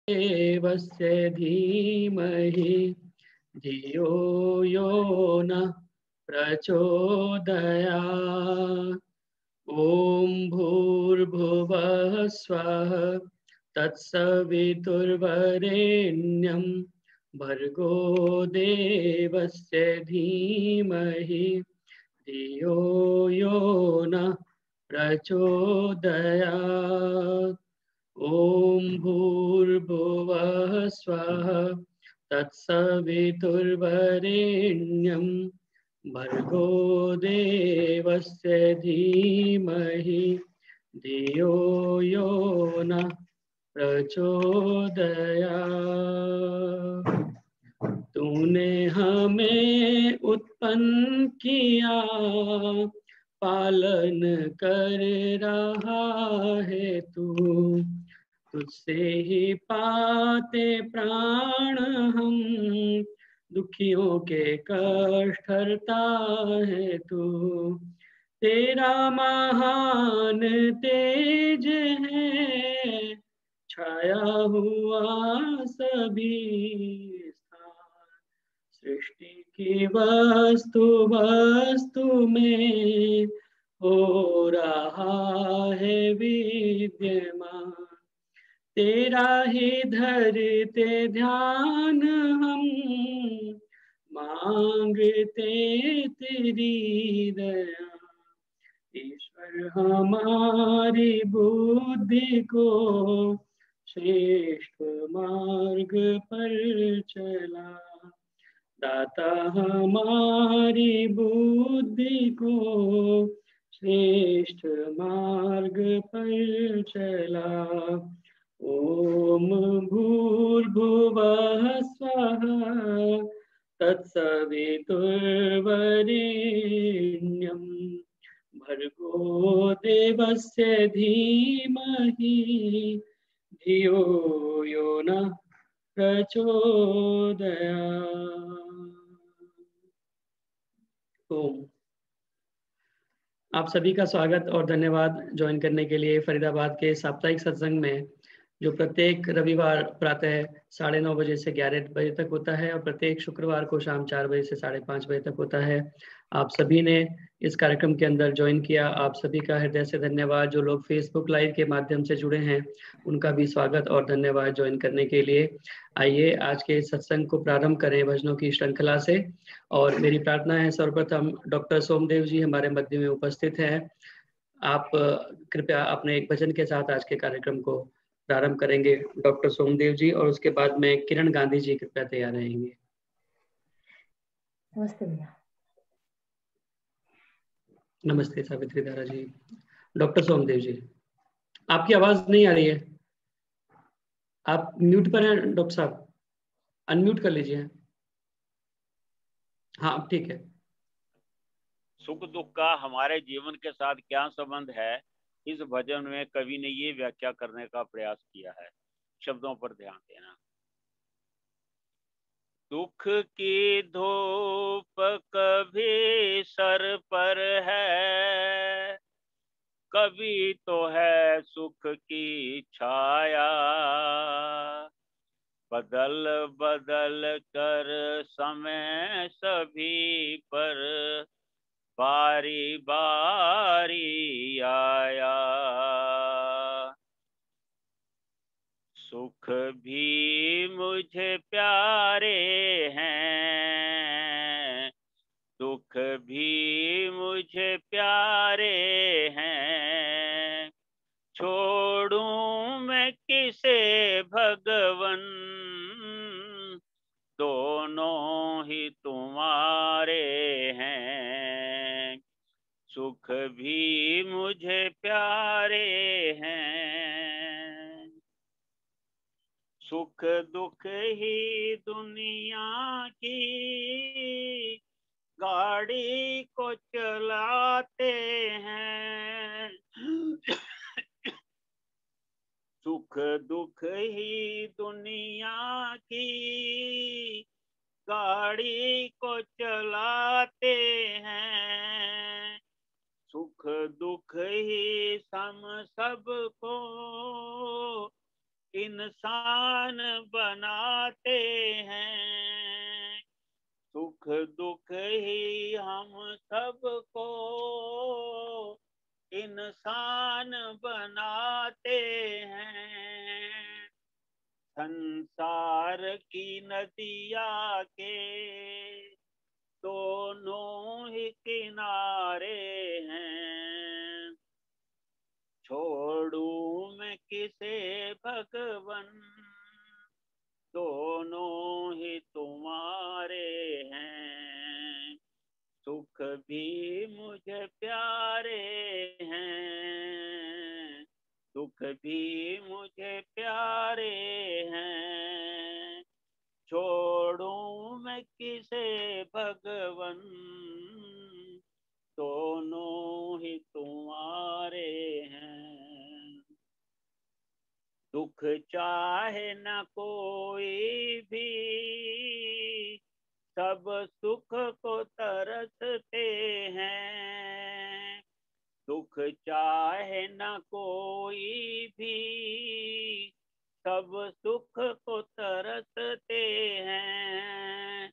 देवस्य धीमहि धियो यो न प्रचोदयात्। ॐ भूर्भुवः स्वः तत्सवितुर्वरेण्यं भर्गो देवस्य धीमहि धियो यो नः प्रचोदयात्। ॐ भूर्भुवः स्वः तत्सवितुर्वरेण्यं भर्गो देवस्य धीमहि धियो यो नः प्रचोदयात्। तूने हमें उत्पन्न किया, पालन कर रहा है तू। तुझसे ही पाते प्राण हम, दुखियों के कष्ट हरता है तू। तेरा महान तेज है, छाया हुआ सभी स्थान। सृष्टि की वस्तु वस्तु में हो रहा है विद्यमान। तेरा ही धरते ध्यान हम, मांगते तेरी दया। ईश्वर हमारी बुद्धि को श्रेष्ठ मार्ग पर चला। दाता हमारी बुद्धि को श्रेष्ठ मार्ग पर चला। ओम भूर्भुवः स्वः तत्सवितुर्वरेण्यं भर्गो देवस्य धीमहि धियो यो नः प्रचोदयात्। ओम। आप सभी का स्वागत और धन्यवाद ज्वाइन करने के लिए फरीदाबाद के साप्ताहिक सत्संग में, जो प्रत्येक रविवार प्रातः 9:30 बजे से 11 बजे तक होता है और प्रत्येक शुक्रवार को शाम 4 बजे से 5:30 बजे तक होता है। आप सभी ने इस कार्यक्रम के अंदर ज्वाइन किया, आप सभी का हृदय से धन्यवाद। जो लोग फेसबुक लाइव के माध्यम से जुड़े हैं उनका भी स्वागत और धन्यवाद ज्वाइन करने के लिए। आइए आज के सत्संग को प्रारंभ करें भजनों की श्रृंखला से। और मेरी प्रार्थना है सर्वप्रथम डॉक्टर सोमदेव जी हमारे मध्य में उपस्थित हैं। आप कृपया अपने एक भजन के साथ आज के कार्यक्रम को प्रारंभ करेंगे डॉक्टर सोमदेव जी, और उसके बाद में किरण गांधी जी कृपया तैयार रहेंगे। नमस्ते भैया। नमस्ते सावित्री धारा जी। डॉक्टर सोमदेव जी, आपकी आवाज नहीं आ रही है, आप म्यूट पर हैं डॉक्टर साहब, अनम्यूट कर लीजिए। हाँ ठीक है। सुख दुख का हमारे जीवन के साथ क्या संबंध है, इस भजन में कवि ने ये व्याख्या करने का प्रयास किया है। शब्दों पर ध्यान देना। दुख की धूप कभी सर पर है, कभी तो है सुख की छाया। बदल बदल कर समय सभी पर बारी बारी आया। सुख भी मुझे प्यारे हैं, दुख भी मुझे प्यारे हैं। छोड़ूं मैं किसे भगवन, दोनों ही तुम्हारे हैं। सुख भी मुझे प्यारे हैं, सुख दुख ही दुनिया की गाड़ी को चलाते हैं। सुख दुख ही दुनिया की गाड़ी को चलाते हैं। सुख दुख ही हम सबको इंसान बनाते हैं। सुख दुख ही हम सबको इंसान बनाते हैं। संसार की नदिया के दोनों ही किनारे हैं। छोड़ू मैं किसे भगवन, दोनों ही तुम्हारे हैं। सुख भी मुझे प्यारे हैं, दुख भी मुझे प्यारे हैं। छोड़ूं मैं किसे भगवन, दोनों ही तुम्हारे हैं। दुख चाहे न कोई भी, सब सुख को तरसते हैं। दुख चाहे न कोई भी, सब सुख को तरसते हैं।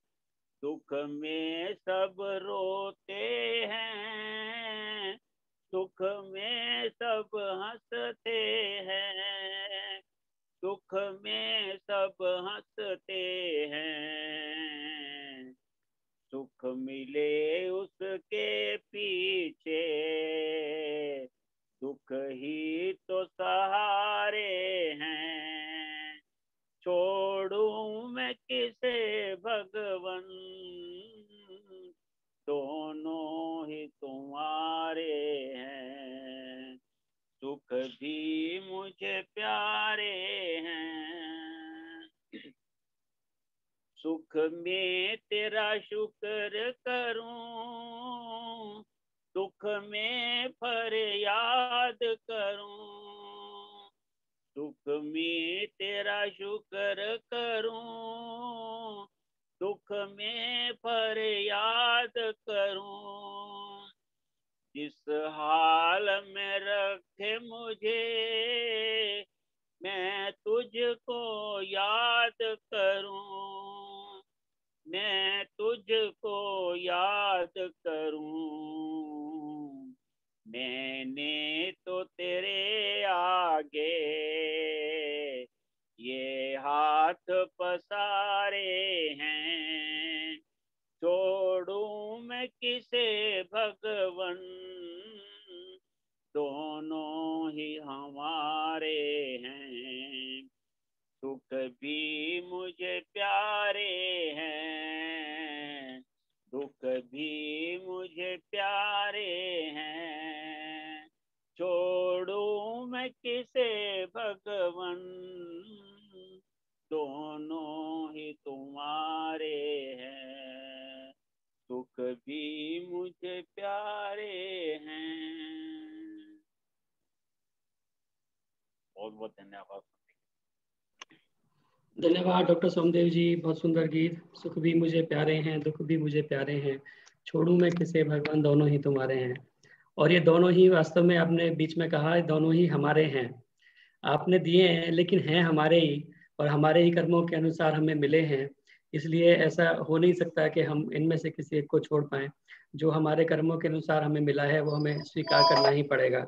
दुख में सब रोते हैं, सुख में सब हंसते हैं। दुख में सब हंसते हैं, सुख मिले उसके पीछे, दुख ही तो सहारे हैं। छोड़ूं मैं किसे भगवन, दोनों ही तुम्हारे हैं। सुख भी मुझे प्यारे हैं। सुख में तेरा शुक्र करूं, दुख में फरियाद करूं। सुख में तेरा शुक्र करूं, दुख में फरियाद करूं। जिस हाल में रखे मुझे, मैं तुझको याद करूं। मैं तुझको याद करूं। मैंने तो तेरे आगे ये हाथ पसारे हैं। छोड़ूं मैं किसे भगवन, दोनों ही हमारे हैं। सुख भी मुझे प्यारे हैं, दुख भी मुझे प्यारे हैं। छोड़ूं मैं किसे भगवन, दोनों ही तुम्हारे हैं। सुख भी मुझे प्यारे हैं। बहुत बहुत धन्यवाद। धन्यवाद डॉक्टर सोमदेव जी, बहुत सुंदर गीत। सुख भी मुझे प्यारे हैं, दुख भी मुझे प्यारे हैं, छोड़ू मैं किसे भगवान, दोनों ही तुम्हारे हैं। और ये दोनों ही वास्तव में आपने बीच में कहा, दोनों ही हमारे हैं। आपने दिए हैं लेकिन हैं हमारे ही, और हमारे ही कर्मों के अनुसार हमें मिले हैं। इसलिए ऐसा हो नहीं सकता कि हम इनमें से किसी एक को छोड़ पाएं। जो हमारे कर्मों के अनुसार हमें मिला है वो हमें स्वीकार करना ही पड़ेगा।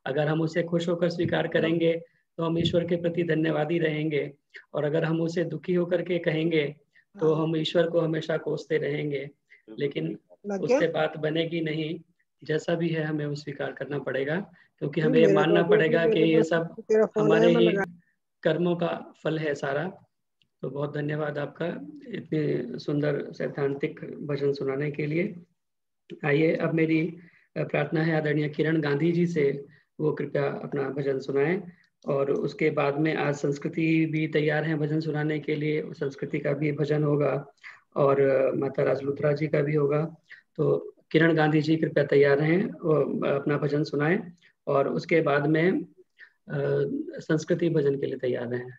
अगर हम उसे खुश होकर स्वीकार करेंगे तो हम ईश्वर के प्रति धन्यवादी रहेंगे, और अगर हम उसे दुखी होकर के कहेंगे तो हम ईश्वर को हमेशा कोसते रहेंगे। लेकिन उससे बात बनेगी नहीं। जैसा भी है हमें वो स्वीकार करना पड़ेगा, क्योंकि हमें ये मानना पड़ेगा कि ये सब हमारे ही कर्मों का फल है सारा। तो बहुत धन्यवाद आपका इतने सुंदर सैद्धांतिक भजन सुनाने के लिए। आइए अब मेरी प्रार्थना है आदरणीय किरण गांधी जी से, वो कृपया अपना भजन सुनाएं। और उसके बाद में आज संस्कृति भी तैयार है भजन सुनाने के लिए, संस्कृति का भी भजन होगा और माता राजलुत्रा जी का भी होगा। तो किरण गांधी जी कृपया तैयार हैं, अपना भजन सुनाएं और उसके बाद में संस्कृति भजन के लिए तैयार हैं।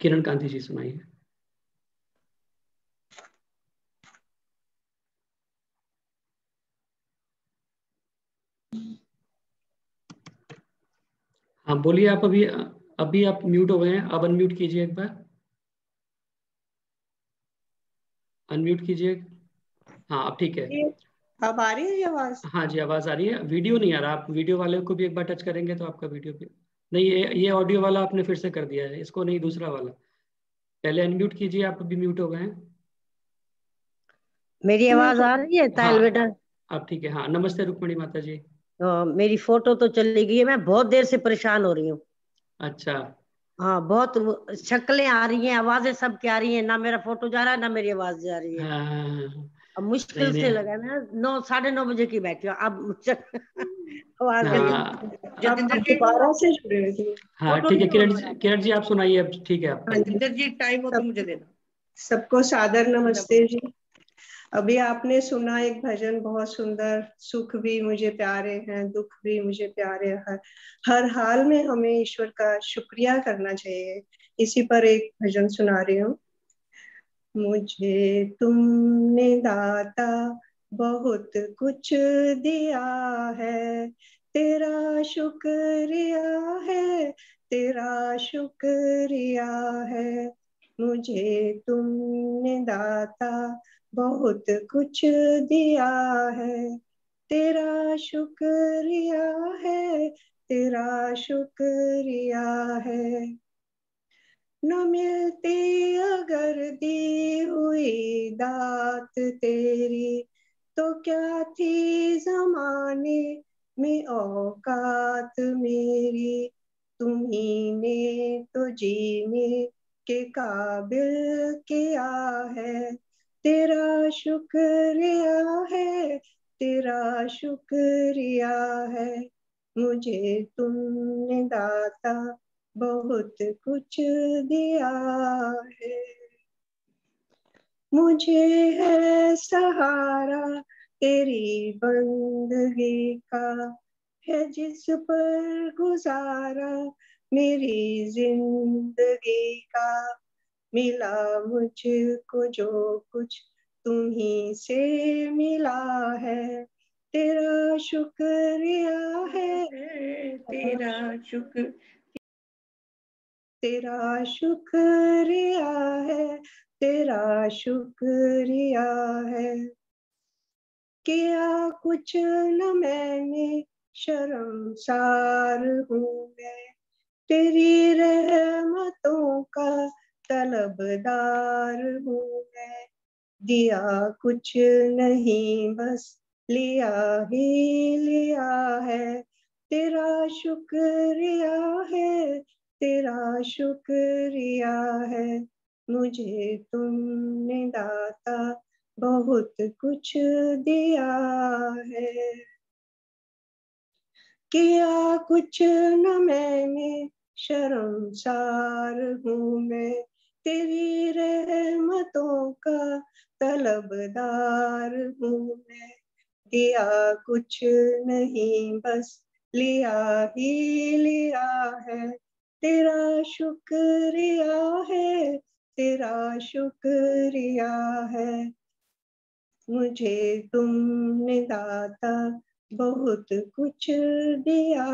किरण गांधी जी सुनाइए। हाँ बोलिए आप। अभी अभी आप म्यूट हो गए हैं, अब अनम्यूट कीजिए एक बार, अनम्यूट कीजिए। हाँ अब ठीक है। अब आ रही है ये आवाज? हाँ जी आवाज आ रही है, वीडियो नहीं आ रहा। आप वीडियो वाले को भी एक बार टच करेंगे तो आपका वीडियो भी नहीं, ये ऑडियो वाला आपने फिर से कर दिया है, इसको नहीं, दूसरा वाला। पहले अनम्यूट कीजिए, आप अभी म्यूट हो गए हैं। मेरी आवाज आ रही है तायल बेटा? हाँ अब ठीक है। हाँ नमस्ते रुक्मणी माता जी। मेरी फोटो तो चली गई है, मैं बहुत देर से परेशान हो रही हूँ। अच्छा। हाँ बहुत शक्लें आ रही हैं, आवाजें सब क्या आ रही हैं, ना मेरा फोटो जा रहा है ना मेरी आवाज जा रही है। हाँ हाँ, हाँ, हाँ। अब नहीं मुश्किल से नहीं। लगा ना, 9 साढ़े 9 बजे की बैठी हूँ अब आवाज गई। हाँ जतिंदर आप जी दोबारा से जुड़े हुए थे। हाँ फोटो ठीक है। नहीं किरण ऑन हो रहा। किरण जी आप सुनाइए अब, ठीक है आपका। जतिंदर जी टाइम हो तो मुझे देना। सबको सादर नमस्ते जी। अभी आपने सुना एक भजन, बहुत सुंदर। सुख भी मुझे प्यारे हैं, दुख भी मुझे प्यारे हैं, हर हाल में हमें ईश्वर का शुक्रिया करना चाहिए। इसी पर एक भजन सुना रही हूँ। मुझे तुमने दाता बहुत कुछ दिया है, तेरा शुक्रिया है, तेरा शुक्रिया है। मुझे तुमने दाता बहुत कुछ दिया है, तेरा शुक्रिया है, तेरा शुक्रिया है। न मिलती अगर दी हुई दात तेरी, तो क्या थी जमाने में औकात मेरी। तुम्ही ने तो जीने के काबिल किया है, तेरा शुक्रिया है, तेरा शुक्रिया है। मुझे तुमने दाता बहुत कुछ दिया है। मुझे है सहारा तेरी बंदगी का, है जिस पर गुजारा मेरी जिंदगी का। मिला मुझको जो कुछ तुम्ही से मिला है, तेरा शुक्रिया है, तेरा शुक्र, तेरा शुक्रिया है, तेरा शुक्रिया है। किया कुछ न मैंने, शर्मसार हूँ मैं, तेरी रहमतों का तलबदार हूँ मैं। दिया कुछ नहीं बस लिया ही लिया है, तेरा शुक्रिया है, तेरा शुक्रिया है। मुझे तुमने दाता बहुत कुछ दिया है। किया कुछ न मैंने, शर्मसार हूँ मैं, तेरी रहमतों का तलबदार हूँ मैं। दिया कुछ नहीं बस लिया ही लिया है, तेरा शुक्रिया है, तेरा शुक्रिया है। मुझे तुमने दाता बहुत कुछ दिया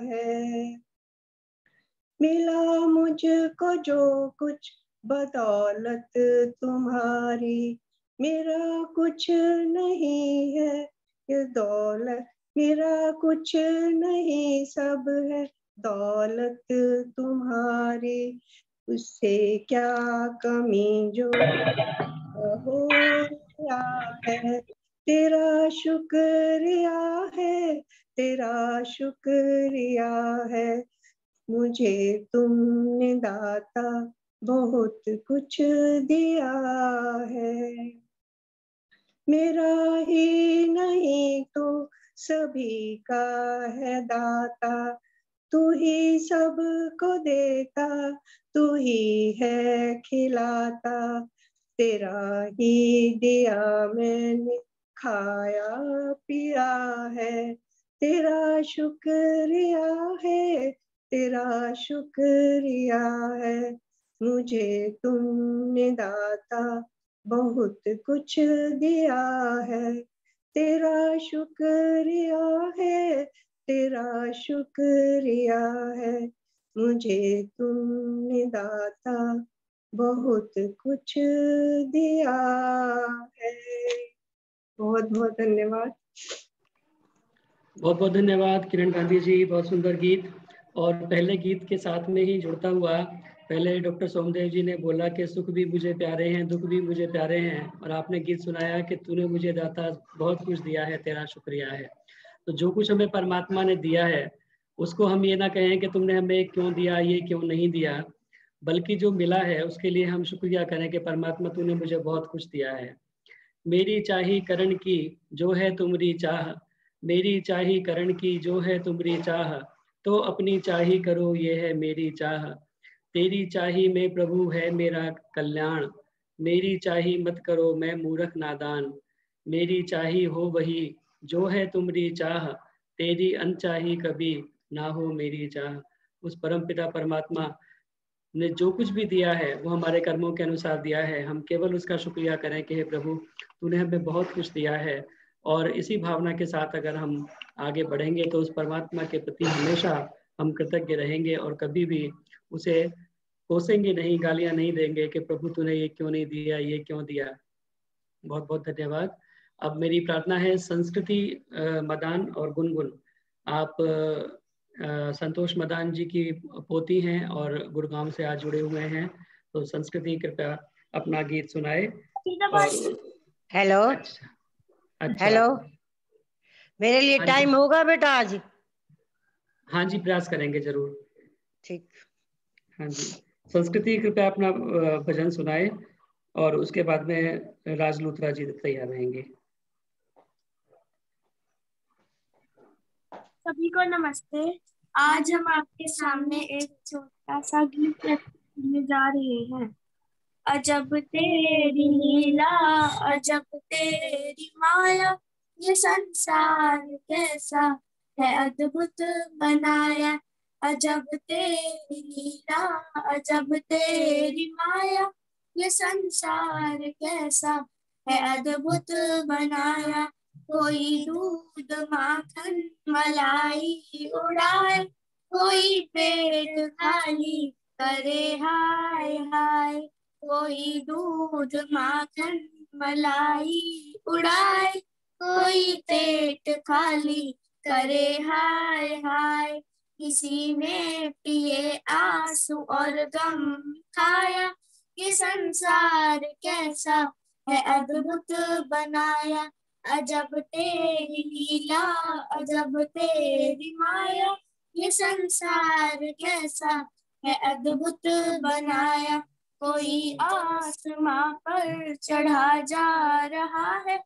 है। मिला मुझको जो कुछ बदौलत तुम्हारी, मेरा कुछ नहीं है ये दौलत, मेरा कुछ नहीं, सब है दौलत तुम्हारी। उससे क्या कमी जो हो गया है, तेरा शुक्रिया है, तेरा शुक्रिया है। मुझे तुमने दाता बहुत कुछ दिया है। मेरा ही नहीं तो सभी का है दाता, तू ही सबको देता, तू ही है खिलाता। तेरा ही दिया मैंने खाया पिया है, तेरा शुक्रिया है, तेरा शुक्रिया है। मुझे तुमने दाता बहुत कुछ दिया है, तेरा शुक्रिया है, तेरा शुक्रिया है, मुझे तुमने दाता बहुत कुछ दिया है। बहुत बहुत धन्यवाद। बहुत बहुत धन्यवाद किरण गांधी जी, बहुत सुंदर गीत। और पहले गीत के साथ में ही जुड़ता हुआ, पहले डॉक्टर सोमदेव जी ने बोला कि सुख भी मुझे प्यारे हैं, दुख भी मुझे प्यारे हैं, और आपने गीत सुनाया कि तूने मुझे दाता बहुत कुछ दिया है, तेरा शुक्रिया है। तो जो कुछ हमें परमात्मा ने दिया है उसको हम ये ना कहें कि तुमने हमें क्यों दिया, ये क्यों नहीं दिया, बल्कि जो मिला है उसके लिए हम शुक्रिया करें कि परमात्मा तूने मुझे बहुत कुछ दिया है। मेरी चाही करण की जो है तुमरी चाह, मेरी चाही करण की जो है तुमरी चाह, तो अपनी चाही करो ये है मेरी चाह। तेरी चाही में प्रभु है मेरा कल्याण, मेरी चाही मत करो मैं मूर्ख नादान। मेरी चाही हो वही जो है तुमरी चाह, तेरी अनचाही कभी ना हो मेरी चाह। उस परमपिता परमात्मा ने जो कुछ भी दिया है वो हमारे कर्मों के अनुसार दिया है। हम केवल उसका शुक्रिया करें कि हे प्रभु तूने हमें बहुत कुछ दिया है। और इसी भावना के साथ अगर हम आगे बढ़ेंगे तो उस परमात्मा के प्रति हमेशा हम कृतज्ञ रहेंगे और कभी भी उसे कोसेंगे नहीं, गालियां नहीं देंगे कि प्रभु तूने ये क्यों नहीं दिया, ये क्यों दिया। बहुत बहुत धन्यवाद। अब मेरी प्रार्थना है संस्कृति मदान और गुनगुन, आप संतोष मदान जी की पोती हैं और गुड़गांव से आज जुड़े हुए हैं, तो संस्कृति कृपया अपना गीत सुनाए। और हेलो अच्छा हेलो, मेरे लिए हाँ टाइम होगा बेटा आज? हाँ जी, प्रयास करेंगे जरूर। ठीक। हाँ जी, संस्कृति कृपया अपना भजन सुनाए और उसके बाद में राज लूथरा जी तैयार रहेंगे। सभी को नमस्ते। आज हम आपके सामने एक छोटा सा गीत करने जा रहे हैं। अजब तेरी लीला, अजब तेरी माया, ये संसार कैसा है अद्भुत बनाया। अजब तेरी लीला, अजब तेरी माया, ये संसार कैसा है अद्भुत बनाया। कोई दूध माखन मलाई उड़ाए, कोई पेट खाली करे हाय हाय। कोई दूध माखन मलाई उड़ाए, कोई पेट खाली करे हाय हाय। किसी ने पिए आंसू और गम खाया, ये संसार कैसा है अद्भुत बनाया। अजब तेरी लीला, अजब तेरी माया, ये संसार कैसा है अद्भुत बनाया। कोई आसमां पर चढ़ा जा रहा है,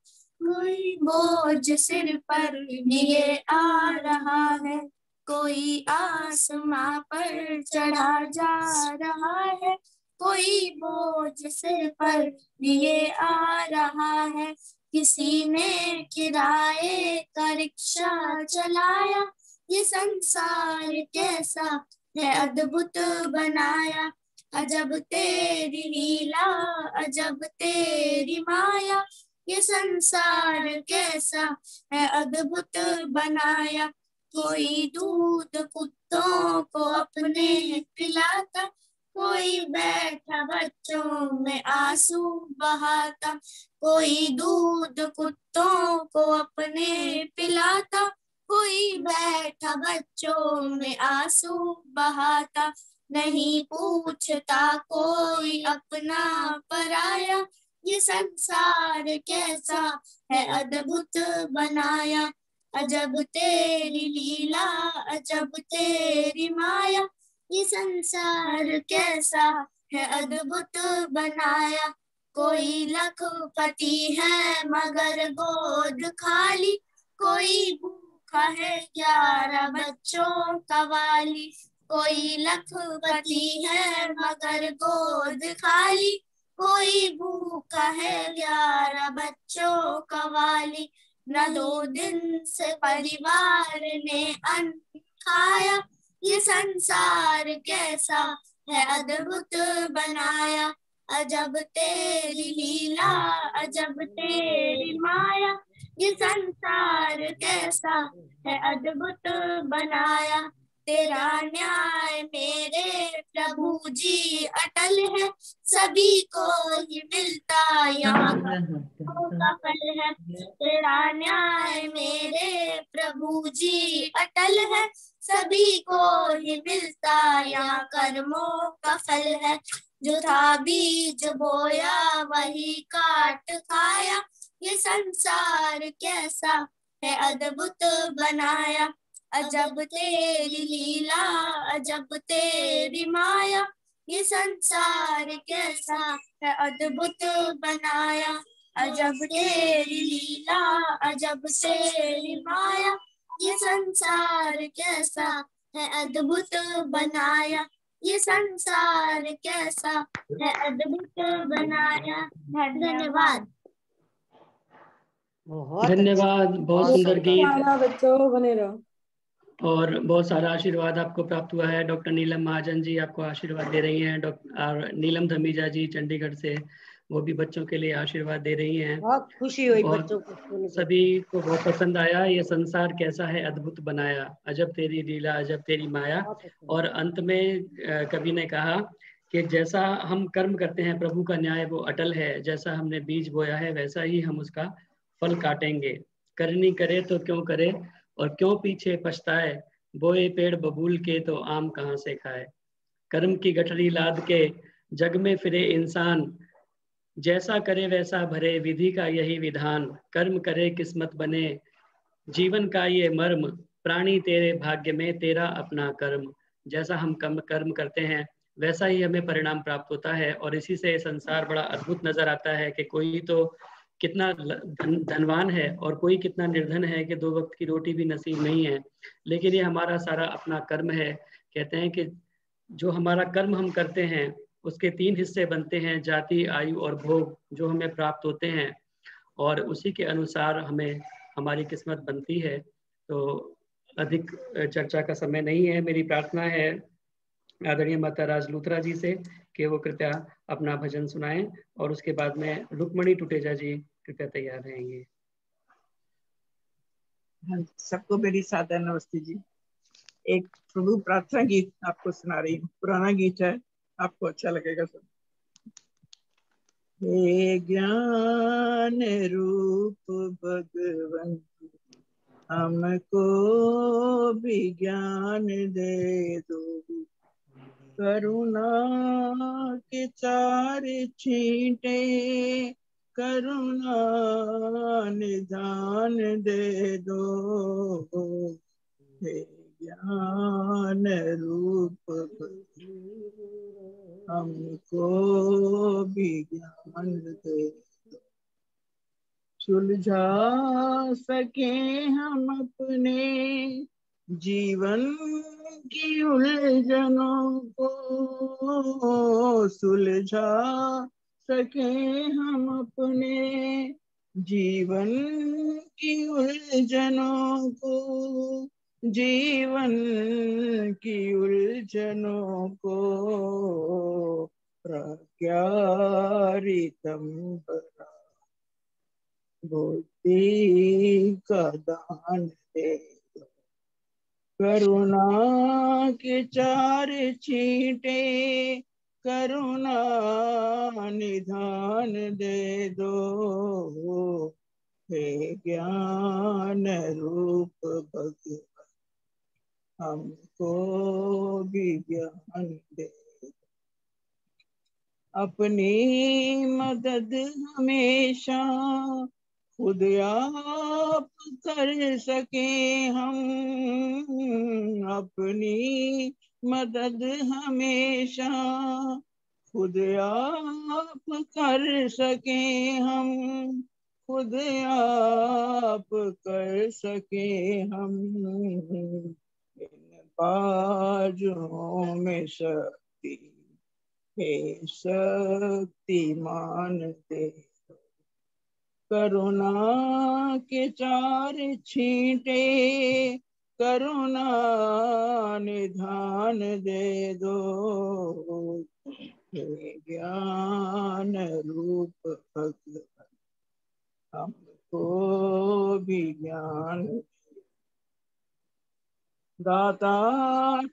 कोई बोझ सिर पर लिए आ रहा है। कोई आसमां पर चढ़ा जा रहा है, कोई बोझ सिर पर लिए आ रहा है। किसी ने किराए का रिक्शा चलाया, ये संसार कैसा है अद्भुत बनाया। अजब तेरी लीला, अजब तेरी माया, ये संसार कैसा है अद्भुत बनाया। कोई दूध कुत्तों को अपने पिलाता, कोई बैठा बच्चों में आंसू बहाता। कोई दूध कुत्तों को अपने पिलाता, कोई बैठा बच्चों में आंसू बहाता। नहीं पूछता कोई अपना पराया, ये संसार कैसा है अद्भुत बनाया। अजब तेरी लीला, अजब तेरी माया, ये संसार कैसा है अद्भुत बनाया। कोई लखपति है मगर गोद खाली, कोई भूखा है 11 बच्चों का वाली। कोई लखपति है मगर गोद खाली, कोई भूखा है 11 बच्चों का वाली। न 2 दिन से परिवार ने अन्न खाया, ये संसार कैसा है अद्भुत बनाया। अजब तेरी लीला अजब तेरी माया, ये संसार कैसा है अद्भुत बनाया। तेरा न्याय मेरे प्रभु जी अटल है, सभी को ही मिलता यहाँ का फल है। तेरा न्याय मेरे प्रभु जी अटल है, सभी को ही मिलता यहाँ कर्मों का फल है। जो था बीज बोया वही काट खाया, ये संसार कैसा है अद्भुत बनाया। अजब तेरी लीला अजब तेरी माया, ये संसार कैसा है अद्भुत बनाया। अजब तेरी लीला अजब तेरी माया, ये संसार कैसा है अद्भुत बनाया। ये संसार कैसा है अद्भुत बनाया। धन्यवाद। धन्यवाद, बहुत सुंदर गीत बच्चों बने रहो। और बहुत सारा आशीर्वाद आपको प्राप्त हुआ है। डॉक्टर नीलम महाजन जी आपको आशीर्वाद दे रही हैं, और नीलम धमीजा जी चंडीगढ़ से, वो भी बच्चों के लिए आशीर्वाद दे रही हैं। बहुत खुशी हुई और बच्चों को सुन के। सभी को बहुत पसंद आया। ये संसार कैसा है अद्भुत बनाया, अजब तेरी लीला अजब तेरी माया। और अंत में कवि ने कहा कि जैसा हम कर्म करते हैं प्रभु का न्याय वो अटल है, जैसा हमने बीज बोया है वैसा ही हम उसका फल काटेंगे। करनी करे तो क्यों करे और क्यों पीछे पछताए, बोए पेड़ बबूल के तो आम कहाँ से खाए। कर्म की गठरी लाद के जग में फिरे इंसान, जैसा करे वैसा भरे विधि का यही विधान। कर्म करे किस्मत बने जीवन का ये मर्म, प्राणी तेरे भाग्य में तेरा अपना कर्म। जैसा हम कर्म करते हैं वैसा ही हमें परिणाम प्राप्त होता है। और इसी से संसार बड़ा अद्भुत नजर आता है कि कोई तो कितना धनवान है और कोई कितना निर्धन है कि 2 वक्त की रोटी भी नसीब नहीं है, लेकिन ये हमारा सारा अपना कर्म है। कहते हैं कि जो हमारा कर्म हम करते हैं उसके 3 हिस्से बनते हैं, जाति आयु और भोग, जो हमें प्राप्त होते हैं और उसी के अनुसार हमें हमारी किस्मत बनती है। तो अधिक चर्चा का समय नहीं है। मेरी प्रार्थना है आदरणीय माता राज लूथरा जी से कि वो कृपया अपना भजन सुनाएं, और उसके बाद में रुक्मणी टुटेजा जी कृपया तैयार रहेंगे। सबको मेरी सादर नमस्ते जी। एक प्रभु प्रार्थना गीत आपको सुना रही हूँ, पुराना गीत है, आपको अच्छा लगेगा सब। हे ज्ञान रूप भगवन हमको भी ज्ञान दे दो, करुणा के 4 छींटे करुणा निधान दे दो। हे ज्ञान रूप हमको भी ज्ञान दे दो, सुलझा सके हम अपने जीवन की उलझनों को, सुलझा सके हम अपने जीवन की उलझनों को, जीवन की उलझनों को प्रज्ञारितम बरा बुद्धि का दान दे दो, करुणा के 4 छींटे करुणा निधान दे दो। हे ज्ञान रूप भगवान हमको भी ज्ञान दे दो, अपनी मदद हमेशा खुद आप कर सके हम, अपनी मदद हमेशा खुद आप कर सके हम, खुद आप कर सके हम। इन बाजुओं में शक्ति हे शक्तिमान दे दो, करुणा के 4 छींटे करुणा निधान दे दो। हे ज्ञान रूप भगवान हमको भी ज्ञान दाता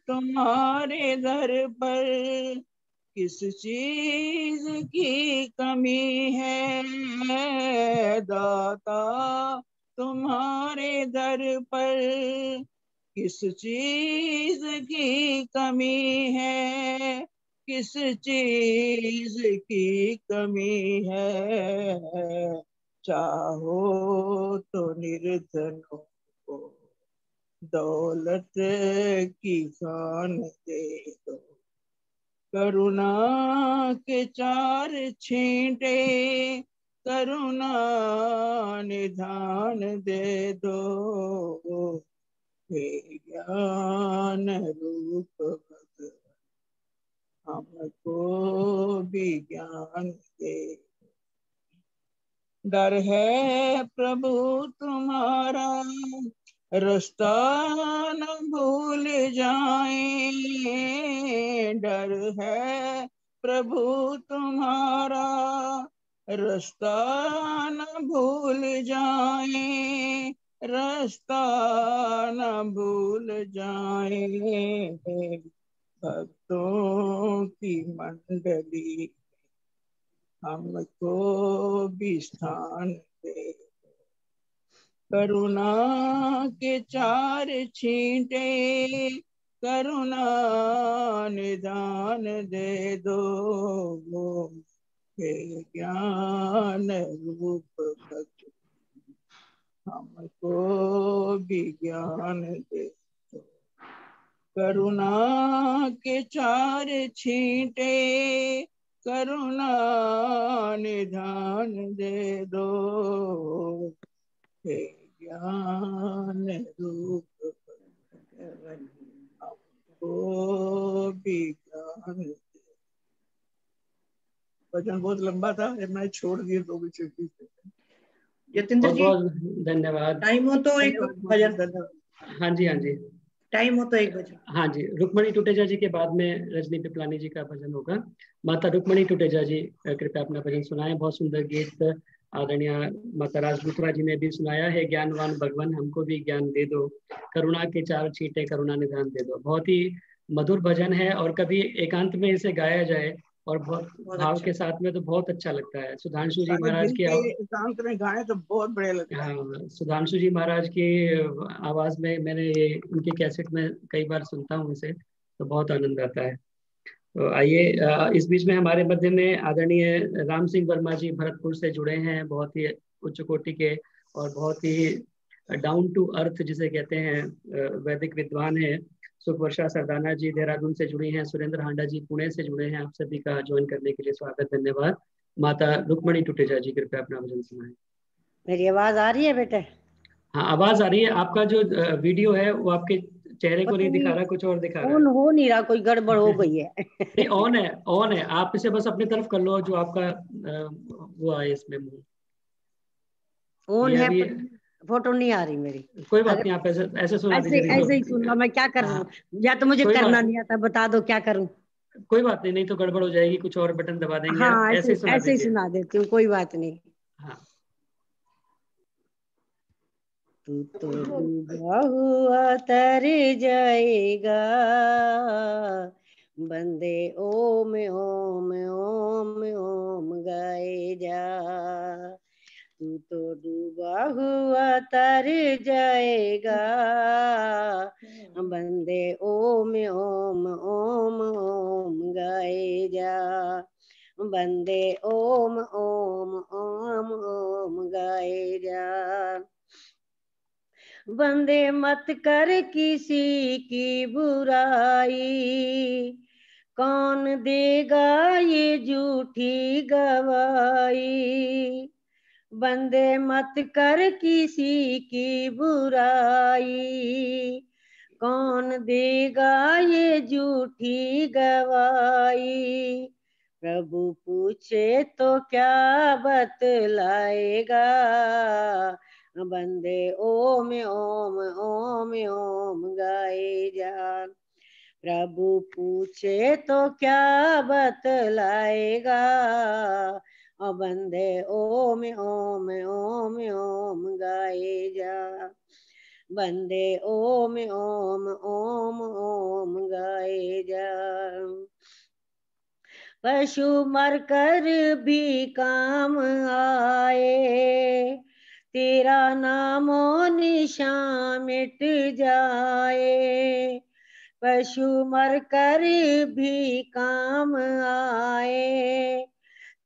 तुम्हारे दर पर किस चीज की कमी है, दाता तुम्हारे दर पर किस चीज की कमी है, किस चीज की कमी है, चाहो तो निर्धनों को दौलत की खान दे दो, करुणा के चार छींटे करुणा निधान दे दो, हे ज्ञान रूप भगवान हमको भी ज्ञान दे। डर है प्रभु तुम्हारा रास्ता न भूल जाए, डर है प्रभु तुम्हारा रास्ता न भूल जाए, रास्ता न भूल जाए, भक्तों की मंडली हमको भी स्थान दे, करुणा के चार छींटे करुणा निदान दे दो, हे ज्ञान रूप भगवान हमको भी ज्ञान दे दो, करुणा के चार छींटे करुणा निधान दे दो, हे ज्ञान रूप भगवान हमको भी ज्ञान दे। भजन बहुत लंबा था, मैं छोड़ दिए दो भी चीज। जतिंद्र जी बहुत धन्यवाद। टाइम हो तो एक भजन, हाँ जी, हाँ जी, टाइम हो तो एक भजन। हाँ जी, रुक्मणी टुटेजा जी के बाद में रजनी पिपलानी जी का भजन होगा। माता रुक्मणी टुटेजा जी कृपया अपना भजन सुनाएं। बहुत सुंदर गीत आदरणीय माता राजदूतरा जी ने भी सुनाया है। ज्ञानवान भगवान हमको भी ज्ञान दे दो, करुणा के चार छींटे करुणा निधान दे दो। बहुत ही मधुर भजन है और कभी एकांत में इसे गाया जाए और बहुत भाव अच्छा के साथ में तो बहुत अच्छा लगता है। सुधांशु जी महाराज की एकांत में गाएं तो बहुत बढ़िया लगता है। हाँ, सुधांशु जी महाराज की आवाज में मैंने ये उनके कैसेट में कई बार सुनता हूँ उसे, तो बहुत आनंद आता है। तो आइए, इस बीच में हमारे मध्य में आदरणीय राम सिंह वर्मा जी भरतपुर से जुड़े हैं, बहुत ही उच्च कोटि के और बहुत ही डाउन टू अर्थ जिसे कहते हैं वैदिक विद्वान है। सुखवर्षा सरदाना जी देहरादून से जुड़ी हैं, सुरेंद्र हांडा जी पुणे से जुड़े हैं। आप सभी का ज्वाइन करने के लिए स्वागत, धन्यवाद। माता रुक्मणी टुटेजा जी कृपया अपना भजन सुनाएं। मेरी आवाज आ रही है बेटे? हाँ, आवाज आ रही है। आपका जो वीडियो है वो आपके चेहरे को नहीं दिखा रहा, कुछ और दिखा रहा है। ऑन हो नहीं रहा, कोई गड़बड़ हो गई है। नहीं, ऑन है, ऑन है। आप इसे बस अपनी तरफ कर लो जो आपका वो आए इसमें मुंह। ऑन है अभी फोटो नहीं आ रही मेरी। कोई बात नहीं, आप ऐसे सुना दीजिए। ऐसे ही सुन लो, मैं क्या कर रहा हूँ, या तो मुझे करना नहीं आता, बता दो क्या करूँ। कोई बात नहीं, नहीं तो गड़बड़ हो जाएगी, कुछ और बटन दबा देंगे। हाँ, आप ऐसे ही सुना देती हूँ, कोई बात नहीं। हाँ। तू तो डूबा हुआ तर जाएगा, बंदे ओम ओम ओम ओम गाए जा। तू तो डूबा हुआ तर जाएगा, बंदे ओम ओम ओम ओम गाए जा, बंदे ओम ओम ओम ओम गाए जा। बंदे मत कर किसी की बुराई, कौन देगा ये झूठी गवाही। बंदे मत कर किसी की बुराई, कौन देगा ये झूठी गवाही। प्रभु पूछे तो क्या बतलाएगा, बंदे ओम ओम ओम ओम गाए जा। प्रभु पूछे तो क्या बतलाएगा, और बंदे ओम ओम ओम ओम गाए जा, बंदे ओम ओम ओम ओम गाए जा। पशु मरकर भी काम आए, तेरा नामो निशान मिट जाए, पशु मरकर भी काम आए,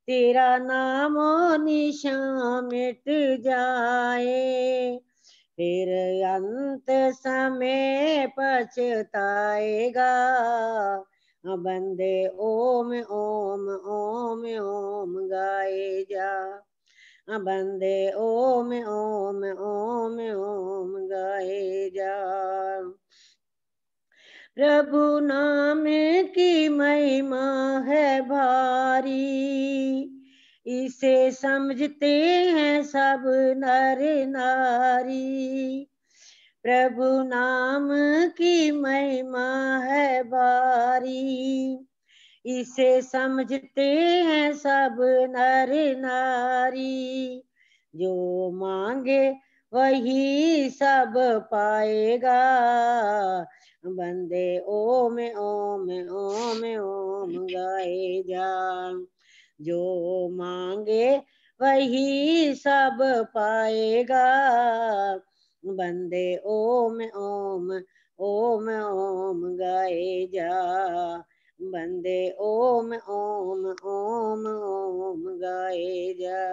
तेरा नामो निशान मिट जाए, फिर अंत समय पछताएगा, बंदे ओम ओम ओम ओम गाए जा, बंदे ओम ओम ओम ओम गाए जा। प्रभु नाम की महिमा है भारी, इसे समझते हैं सब नर नारी, प्रभु नाम की महिमा है भारी, इसे समझते हैं सब नर नारी, जो मांगे वही सब पाएगा, बंदे ओम ओम ओम ओम गाए जा, जो मांगे वही सब पाएगा, बंदे ओम ओम ओम ओम गाए जा, बंदे ओम ओम ओम ओम गाए जा।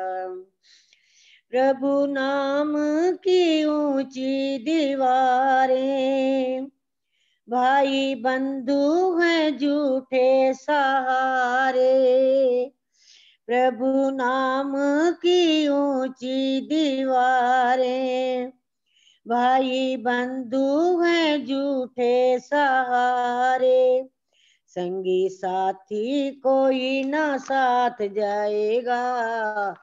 प्रभु नाम की ऊंची दीवारें, भाई बंधु हैं झूठे सहारे, प्रभु नाम की ऊंची दीवारें, भाई बंधु हैं झूठे सहारे, संगी साथी कोई ना साथ जाएगा,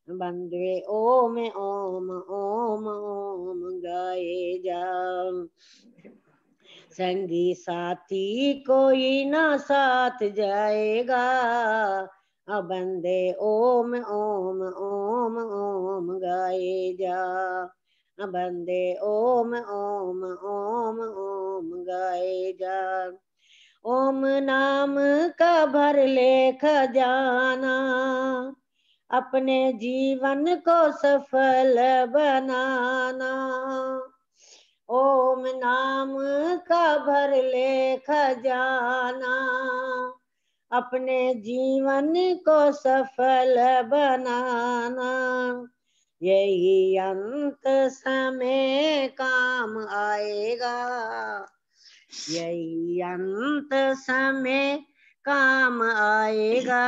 बंदे ओम ओम ओम ओम गाए जा, संगी साथी कोई ना साथ जाएगा, बंदे ओम ओम ओम ओम गाए जा, बंदे ओम ओम ओम ओम गाए जा। ओम नाम का भर ले खजाना, अपने जीवन को सफल बनाना, ओम नाम का भर ले खजाना, अपने जीवन को सफल बनाना, यही अंत समय काम आएगा, यही अंत समय काम आएगा,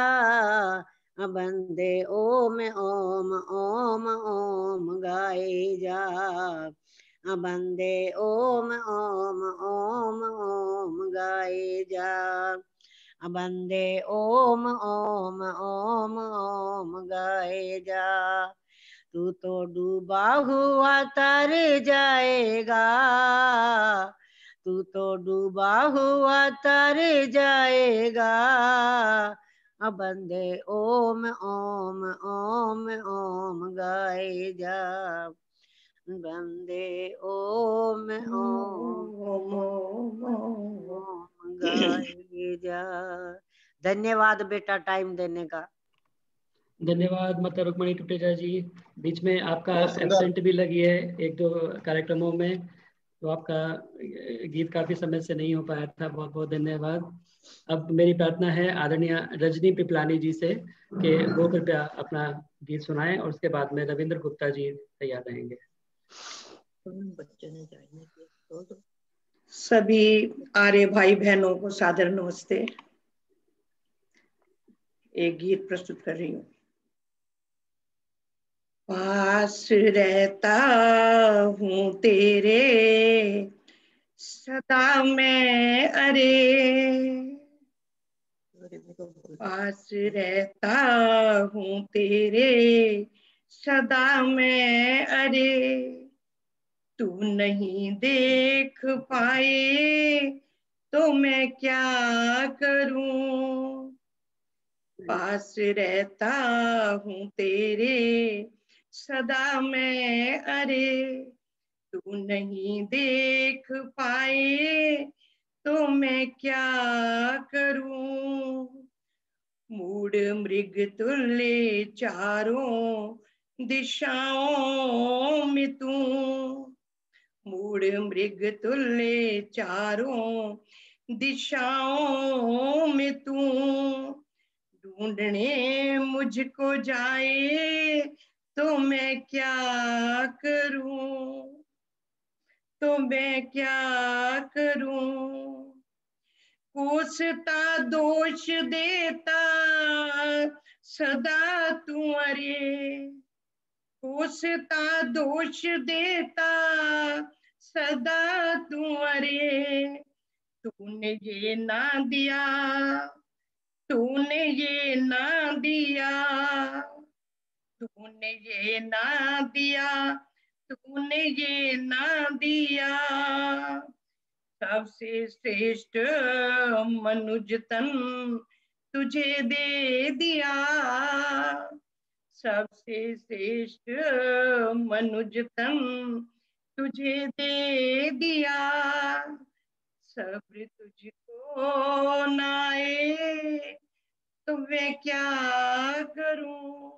बंदे ओम ओम ओम ओम गाए जा, बंदे ओम ओम ओम ओम गाए जा, बंदे ओम ओम ओम ओम गाए जा। तू तो डूबा हुआ तर जाएगा, तू तो डूबा हुआ तर जाएगा, बंदे ओम ओम ओम ओम गाए जा, बंदे ओम ओम ओम गाए जा। धन्यवाद बेटा टाइम देने का। धन्यवाद माता रुक्मणी टुटेजा जी। बीच में आपका बहुत सुंदर। एब्सेंट भी लगी है एक दो कार्यक्रमों में, तो आपका गीत काफी समय से नहीं हो पाया था। बहुत बहुत धन्यवाद। अब मेरी प्रार्थना है आदरणीय रजनी पिपलानी जी से कि वो कृपया अपना गीत सुनाएं और उसके बाद में रविंद्र गुप्ता जी तैयार रहेंगे। सभी आर्य भाई बहनों को सादर नमस्ते। एक गीत प्रस्तुत कर रही हूँ। पास रहता हूँ तेरे सदा मैं, अरे पास रहता हूँ तेरे सदा मैं, अरे तू नहीं देख पाए तो मैं क्या करूं। पास रहता हूँ तेरे सदा मैं, अरे तू नहीं देख पाए तो मैं क्या करूं। मूड मृग तुल्य चारों दिशाओं में तू, मूड मृग तुल्य चारों दिशाओं में तू, ढूंढने मुझको जाए तो मैं क्या करूं। तो मैं क्या करूं। कोसता दोष देता सदा तू, अरे कोसता दोष देता सदा तू, अरे तूने ये ना दिया, तूने ये ना दिया, तूने ये ना दिया, तूने ये ना दिया। सबसे श्रेष्ठ मनुज तन तुझे दे दिया, सबसे श्रेष्ठ मनुज तन तुझे दे दिया। सब्र तुझको नाए तो मैं क्या करूं।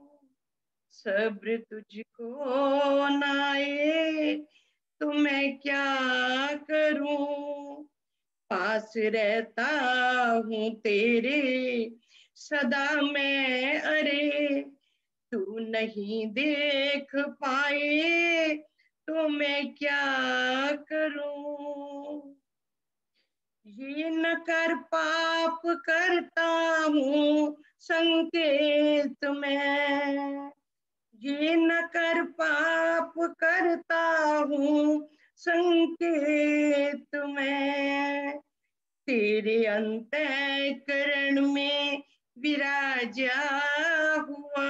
सब्र तुझको नाए तो मैं क्या करूं। पास रहता हूँ तेरे सदा मैं, अरे तू नहीं देख पाए तो मैं क्या करूं। ये न कर पाप करता हूँ संकेत में, ये न कर पाप करता हूँ संकेत में, तेरे अंतःकरण में विराजा हुआ,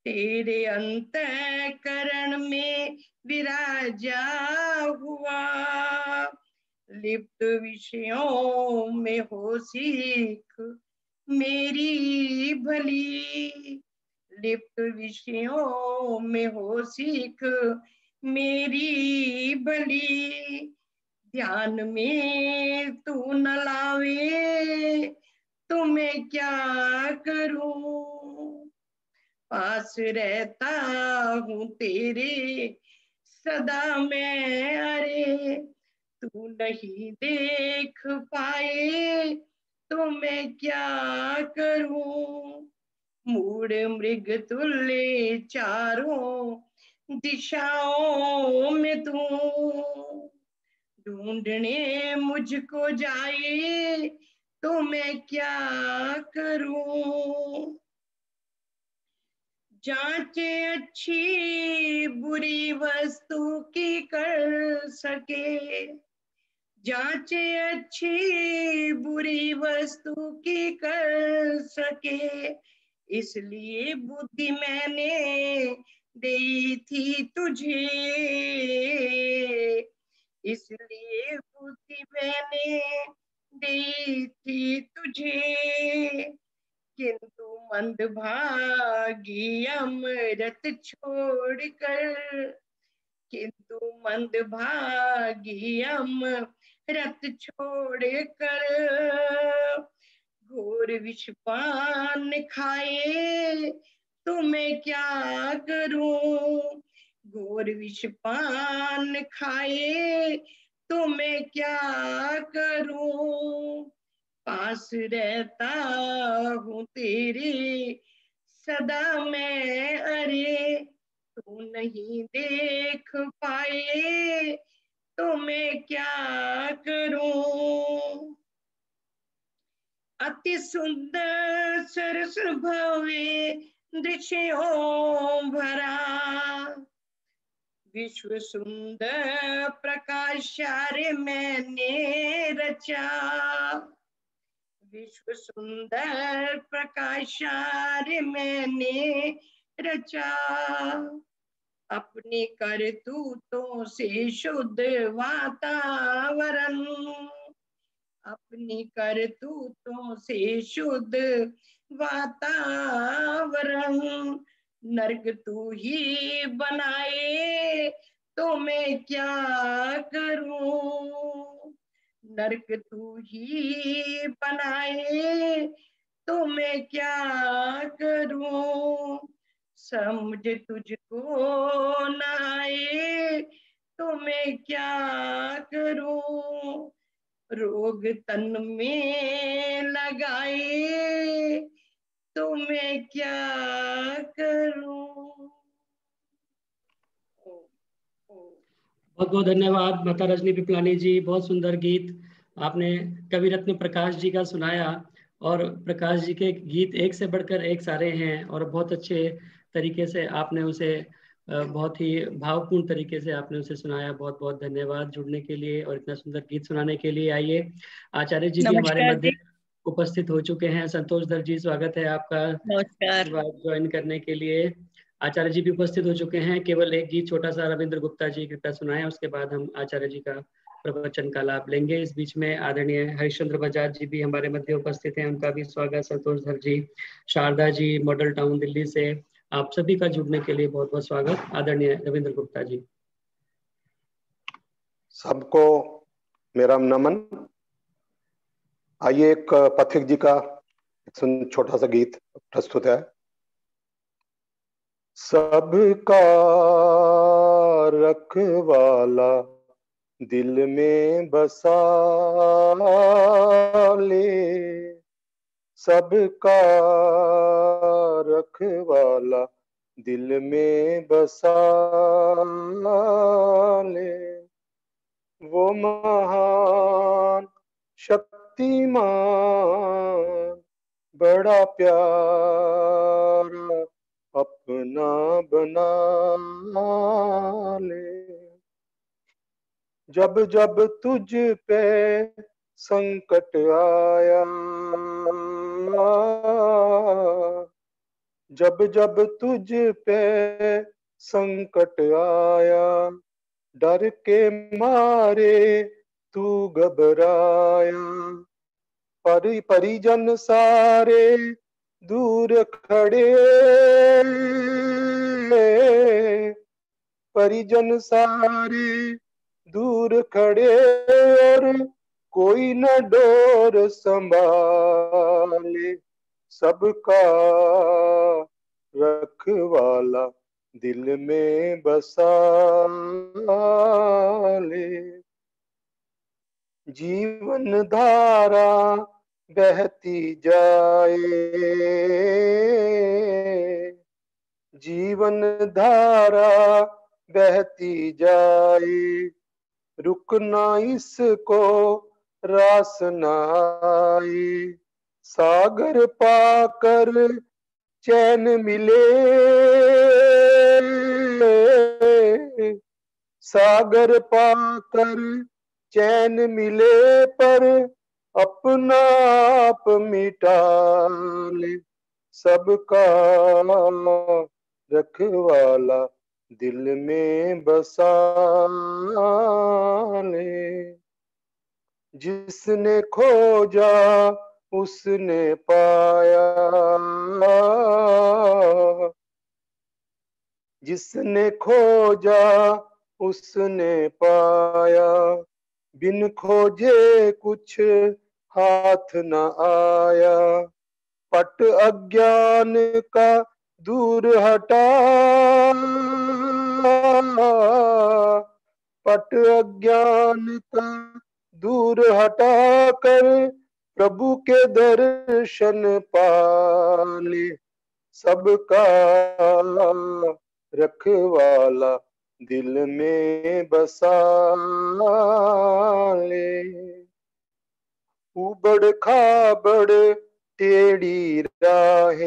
तेरे अंतःकरण में विराजा हुआ। लिप्त विषयों में हो सीख मेरी भली, लिप्त विषयों में हो सीख मेरी भली। ध्यान में तू न लावे तो मैं क्या करूं। पास रहता हूँ तेरे सदा मैं, अरे तू नहीं देख पाए तो मैं क्या करूं। मूड मृग तुल्य चारों दिशाओं में तू, ढूंढने मुझको जाए तो मैं क्या करूं। जांचे अच्छी बुरी वस्तु की कर सके, जांचे अच्छी बुरी वस्तु की कर सके, इसलिए बुद्धि मैंने दी थी तुझे, इसलिए बुद्धि मैंने दी थी तुझे। किंतु मंदभागी अमृत छोड़कर, किंतु मंदभागी अमृत छोड़कर, घोर विषपान खाए तो मैं क्या करूं। घोर विषपान खाए तो मैं क्या करूं। पास रहता हूँ तेरे सदा मैं, अरे तू नहीं देख पाए तो मैं क्या करूं। अति सुंदर सरस भव्य दृश्यों भरा, विश्व सुंदर प्रकाशार्य मैंने रचा, विश्व सुंदर प्रकाशार्य मैंने रचा। अपनी करतूतों से शुद्ध वातावरण, अपनी करतूतों से शुद्ध वातावरण, नर्क तू ही बनाए तो मैं क्या करूं, नर्क तू ही बनाए तो मैं क्या करूं, समझ तुझको न आए तो मैं क्या करूं, रोग तन में लगाए तो मैं क्या करूं। बहुत बहुत धन्यवाद माता रजनी पिपलानी जी, बहुत सुंदर गीत आपने कवि रत्न प्रकाश जी का सुनाया। और प्रकाश जी के गीत एक से बढ़कर एक सारे हैं और बहुत अच्छे तरीके से आपने उसे बहुत ही भावपूर्ण तरीके से आपने उसे सुनाया। बहुत बहुत धन्यवाद जुड़ने के लिए और इतना सुंदर गीत सुनाने के लिए। आइए आचार्य जी भी हमारे नमस्कार मध्य जी। उपस्थित हो चुके हैं। संतोष धर जी, स्वागत है आपका नमस्कार। ज्वाइन करने के लिए। आचार्य जी भी उपस्थित हो चुके हैं। केवल एक गीत छोटा सा रविंद्र गुप्ता जी कृपया सुनाएं, उसके बाद हम आचार्य जी का प्रवचन का लाभ लेंगे। इस बीच में आदरणीय हरिश्चंद्र बजाज जी भी हमारे मध्य उपस्थित हैं, उनका भी स्वागत। संतोष धर जी, शारदा जी मॉडल टाउन दिल्ली से, आप सभी का जुड़ने के लिए बहुत बहुत स्वागत। आदरणीय रविंद्र गुप्ता जी। सबको मेरा नमन। आइए एक पथिक जी का छोटा सा गीत प्रस्तुत है। सबका रखवाला दिल में बसा ले, सबका रखवाला दिल में बसा ले, वो महान शक्तिमान बड़ा प्यारा अपना बना ले, जब जब तुझ पे संकट आया, जब जब तुझ पे संकट आया, डर के मारे तू घबराया, परिजन सारे दूर खड़े, परिजन सारे दूर खड़े और कोई न डोर संभाले, सबका रखवाला दिल में बसा ले, जीवन धारा बहती जाए, जीवन धारा बहती जाए, रुकना इसको रास न आए, सागर पाकर चैन मिले, सागर पाकर चैन मिले पर अपना आप मिटा ले, सबका रखवाला दिल में बसा ले, जिसने खोजा उसने पाया, जिसने खोजा उसने पाया, बिन खोजे कुछ हाथ न आया, पट अज्ञान का दूर हटा, पट अज्ञान का दूर हटा कर प्रभु के दर्शन पाले, सबका रखवाला दिल में बसा ले, उबड़ खाबड़ टेढ़ी राहें,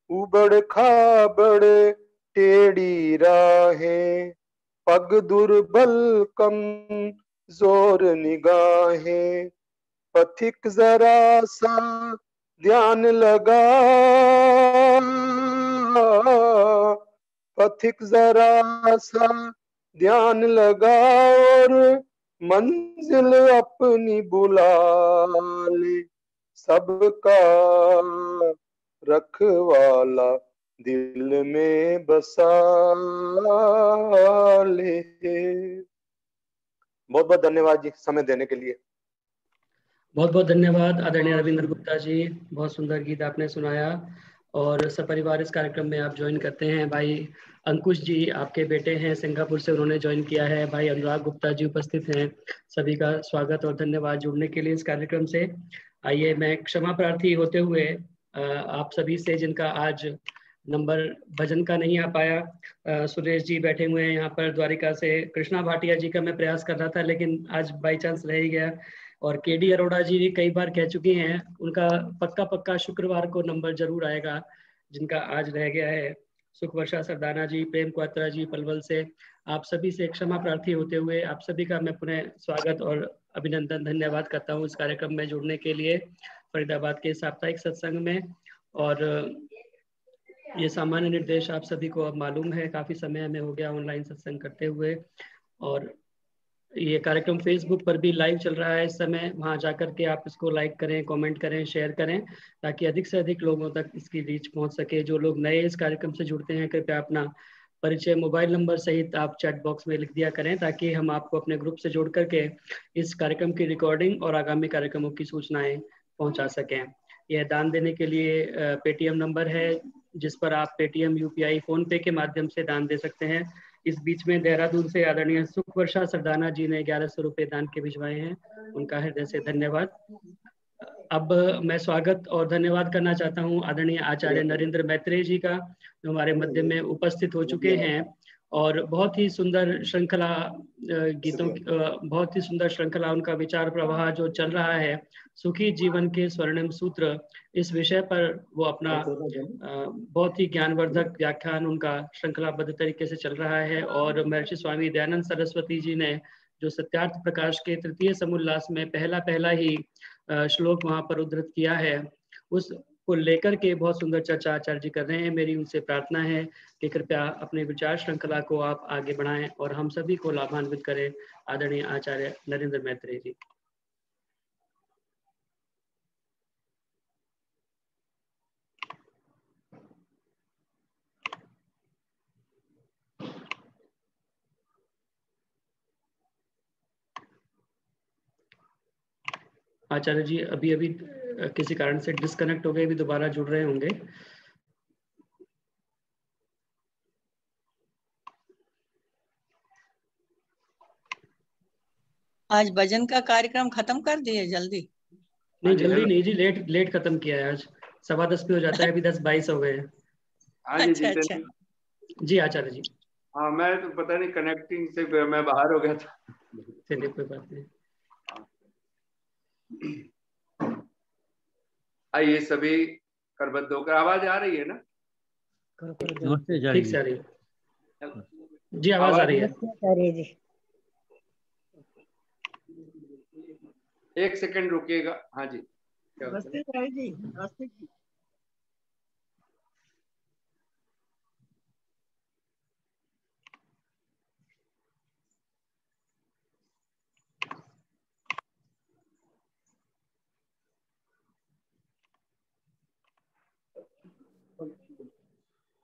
उबड़ खाबड़ टेढ़ी राहें, पग दुर्बल कम जोर निगाहें, पथिक जरा सा ध्यान लगा, पथिक जरा सा ध्यान लगा और मंजिल अपनी बुला ले, सबका रखवाला दिल में बसा ले। बहुत बहुत धन्यवाद जी समय देने के लिए। बहुत बहुत धन्यवाद आदरणीय रविंद्र गुप्ता जी, बहुत सुंदर गीत आपने सुनाया। और सपरिवार इस कार्यक्रम में आप ज्वाइन करते हैं। भाई अंकुश जी आपके बेटे हैं, सिंगापुर से उन्होंने ज्वाइन किया है। भाई अनुराग गुप्ता जी उपस्थित हैं। सभी का स्वागत और धन्यवाद जुड़ने के लिए इस कार्यक्रम से। आइए मैं क्षमा प्रार्थी होते हुए आप सभी से जिनका आज नंबर भजन का नहीं आ पाया, सुरेश जी बैठे हुए हैं यहाँ पर द्वारिका से, कृष्णा भाटिया जी का मैं प्रयास कर रहा था लेकिन आज बाई चांस रह ही गया, और केडी अरोड़ा जी भी कई बार कह चुके हैं, उनका पक्का शुक्रवार को नंबर जरूर आएगा जिनका आज रह गया है। सुखवर्षा सरदाना जी, प्रेम क्वात्रा जी पलवल से, आप सभी से क्षमा प्रार्थी होते हुए आप सभी का मैं पुनः स्वागत और अभिनंदन धन्यवाद करता हूँ इस कार्यक्रम में जुड़ने के लिए फरीदाबाद के साप्ताहिक सत्संग में। और ये सामान्य निर्देश आप सभी को अब मालूम है, काफी समय हमें हो गया ऑनलाइन सत्संग करते हुए, और ये कार्यक्रम फेसबुक पर भी लाइव चल रहा है इस समय। वहां जाकर के आप इसको लाइक करें, कमेंट करें, शेयर करें ताकि अधिक से अधिक लोगों तक इसकी रीच पहुंच सके। जो लोग नए इस कार्यक्रम से जुड़ते हैं कृपया अपना परिचय मोबाइल नंबर सहित आप चैट बॉक्स में लिख दिया करें ताकि हम आपको अपने ग्रुप से जोड़ करके इस कार्यक्रम की रिकॉर्डिंग और आगामी कार्यक्रमों की सूचनाएं पहुंचा सकें। यह दान देने के लिए पेटीएम नंबर है जिस पर आप पेटीएम, यूपीआई, फोन पे के माध्यम से दान दे सकते हैं। इस बीच में देहरादून से आदरणीय सुखवर्षा सरदाना जी ने 1100 रुपए दान के भिजवाए हैं, उनका हृदय से धन्यवाद। अब मैं स्वागत और धन्यवाद करना चाहता हूं आदरणीय आचार्य नरेंद्र मैत्रेय जी का, जो हमारे मध्य में उपस्थित हो चुके हैं और बहुत ही सुंदर श्रृंखला गीतों, बहुत ही सुंदर श्रृंखला उनका विचार प्रवाह जो चल रहा है, सुखी जीवन के स्वर्णिम सूत्र, इस विषय पर वो अपना बहुत ही ज्ञानवर्धक व्याख्यान उनका श्रृंखलाबद्ध तरीके से चल रहा है। और महर्षि स्वामी दयानंद सरस्वती जी ने जो सत्यार्थ प्रकाश के तृतीय समुल्लास में पहला ही श्लोक वहां पर उद्धृत किया है, उसको लेकर के बहुत सुंदर चर्चा आचार्य जी कर रहे हैं। मेरी उनसे प्रार्थना है कि कृपया अपने विचार श्रृंखला को आप आगे बढ़ाएं और हम सभी को लाभान्वित करें। आदरणीय आचार्य नरेंद्र मैत्रेय जी। आचार्य जी अभी किसी कारण से डिस्कनेक्ट हो गए, अभी दोबारा जुड़ रहे होंगे। आज भजन का कार्यक्रम खत्म कर दिए जल्दी? नहीं जल्दी नहीं जी, लेट खत्म किया है आज, 10:15 पे हो जाता है, अभी 10:22 हो गए। अच्छा। जी आचार्य जी। हाँ मैं तो पता नहीं कनेक्टिंग से मैं बाहर हो गया था। चलिए कोई बात नहीं। आइए सभी करबद्ध होकर, आवाज आ रही है ना? ठीक से आ रही है जी, आवाज आ रही है जी। एक सेकंड रुकिएगा। हाँ जी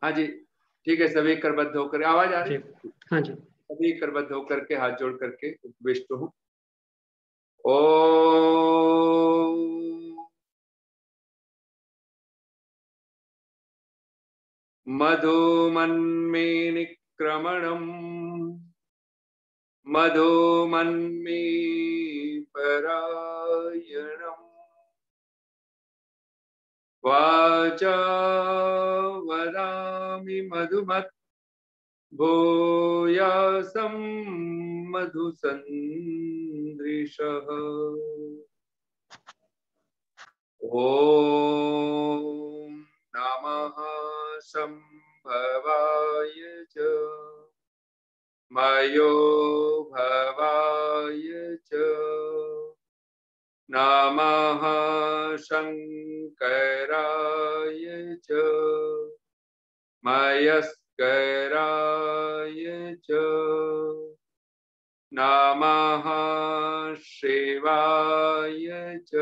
हाँ जी ठीक है, सभी करबद्ध होकर, आवाज आ रही है? हाँ जी। सभी करबद्ध होकर के हाथ जोड़ करके उपविष्ट हूँ। ओम मधुमन्मे निक्रमणम् मधुमन्मे परायणम् वाचा वदामि मधुमत् भूयासं मधुसन्दृशः। ॐ नमः संभवाय च मयो भवाय च नमः शंकराय च मयस्कराय च नमः शिवाय च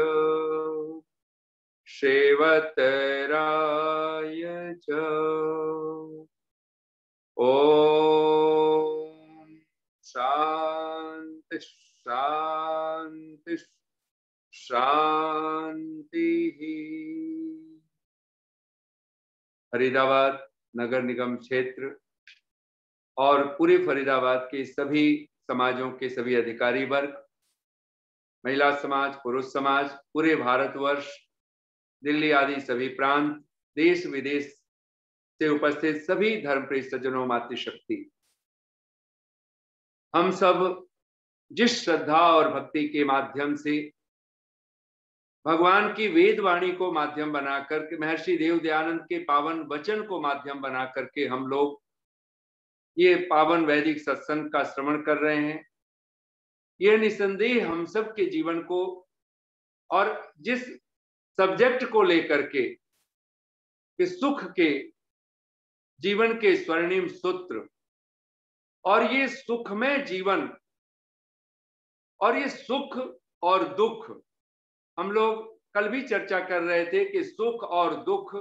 शिवतराय च। ओम शांति शांति शांति। फरीदाबाद नगर निगम क्षेत्र और पूरे फरीदाबाद के सभी समाजों के सभी अधिकारी वर्ग, महिला समाज, पुरुष समाज, पूरे भारतवर्ष, दिल्ली आदि सभी प्रांत, देश विदेश से उपस्थित सभी धर्मप्रिय सज्जनों, मातृशक्ति, हम सब जिस श्रद्धा और भक्ति के माध्यम से भगवान की वेद वाणी को माध्यम बनाकर के, महर्षि देव दयानंद के पावन वचन को माध्यम बना करके हम लोग ये पावन वैदिक सत्संग का श्रवण कर रहे हैं, ये निसंदेह हम सब के जीवन को और जिस सब्जेक्ट को लेकर के सुख के जीवन के स्वर्णिम सूत्र और ये सुखमय जीवन और ये सुख और दुख, हम लोग कल भी चर्चा कर रहे थे कि सुख और दुख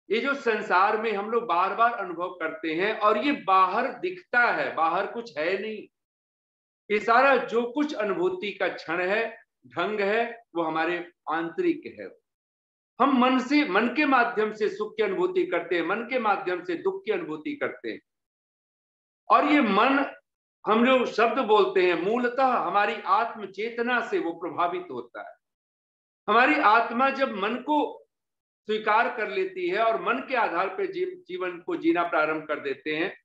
ये जो संसार में हम लोग बार बार अनुभव करते हैं और ये बाहर दिखता है, बाहर कुछ है नहीं, ये सारा जो कुछ अनुभूति का क्षण है, ढंग है, वो हमारे आंतरिक है। हम मन के माध्यम से सुख की अनुभूति करते हैं, मन के माध्यम से दुख की अनुभूति करते हैं। और ये मन, हम जो शब्द बोलते हैं, मूलतः हमारी आत्म चेतना से वो प्रभावित होता है। हमारी आत्मा जब मन को स्वीकार कर लेती है और मन के आधार पर जीवन को जीना प्रारंभ कर देते हैं,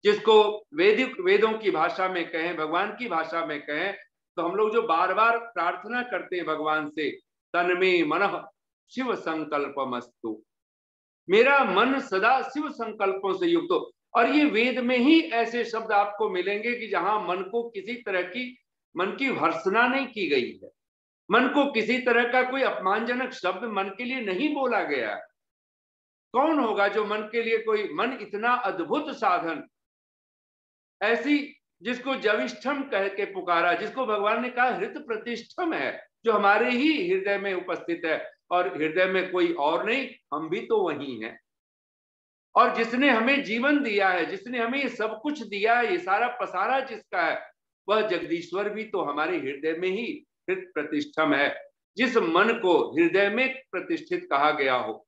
जिसको वेदों की भाषा में कहें, भगवान की भाषा में कहें, तो हम लोग जो बार बार प्रार्थना करते हैं भगवान से, तन्मे मनः शिव संकल्पमस्तु, मेरा मन सदा शिव संकल्पों से युक्त हो। और ये वेद में ही ऐसे शब्द आपको मिलेंगे कि जहां मन को किसी तरह की मन की भर्त्सना नहीं की गई है, मन को किसी तरह का कोई अपमानजनक शब्द मन के लिए नहीं बोला गया है। कौन होगा जो मन के लिए, कोई मन इतना अद्भुत साधन, ऐसी जिसको जविष्ठम कह के पुकारा, जिसको भगवान ने कहा हृत प्रतिष्ठम है, जो हमारे ही हृदय में उपस्थित है और हृदय में कोई और नहीं, हम भी तो वही हैं। और जिसने हमें जीवन दिया है, जिसने हमें ये सब कुछ दिया है, ये सारा पसारा जिसका है, वह जगदीश्वर भी तो हमारे हृदय में ही हृत प्रतिष्ठम है। जिस मन को हृदय में प्रतिष्ठित कहा गया हो,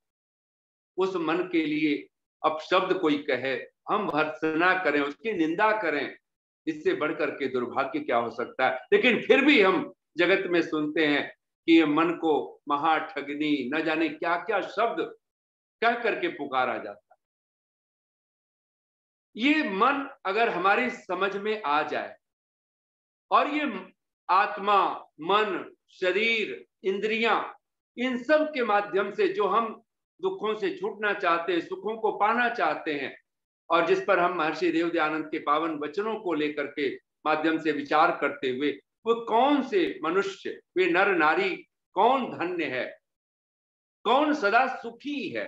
उस मन के लिए अब शब्द कोई कहे, हम भर्त्सना करें, उसकी निंदा करें, इससे बढ़कर के दुर्भाग्य क्या हो सकता है। लेकिन फिर भी हम जगत में सुनते हैं कि ये मन को महाठगनी, न जाने क्या क्या शब्द कह करके पुकारा जाता है। ये मन अगर हमारी समझ में आ जाए और ये आत्मा, मन, शरीर, इंद्रियां, इन सब के माध्यम से जो हम दुखों से छूटना चाहते हैं, सुखों को पाना चाहते हैं, और जिस पर हम महर्षि देव दयानंद के पावन वचनों को लेकर के माध्यम से विचार करते हुए, वो कौन से मनुष्य, वे नर नारी कौन धन्य है, कौन सदा सुखी है।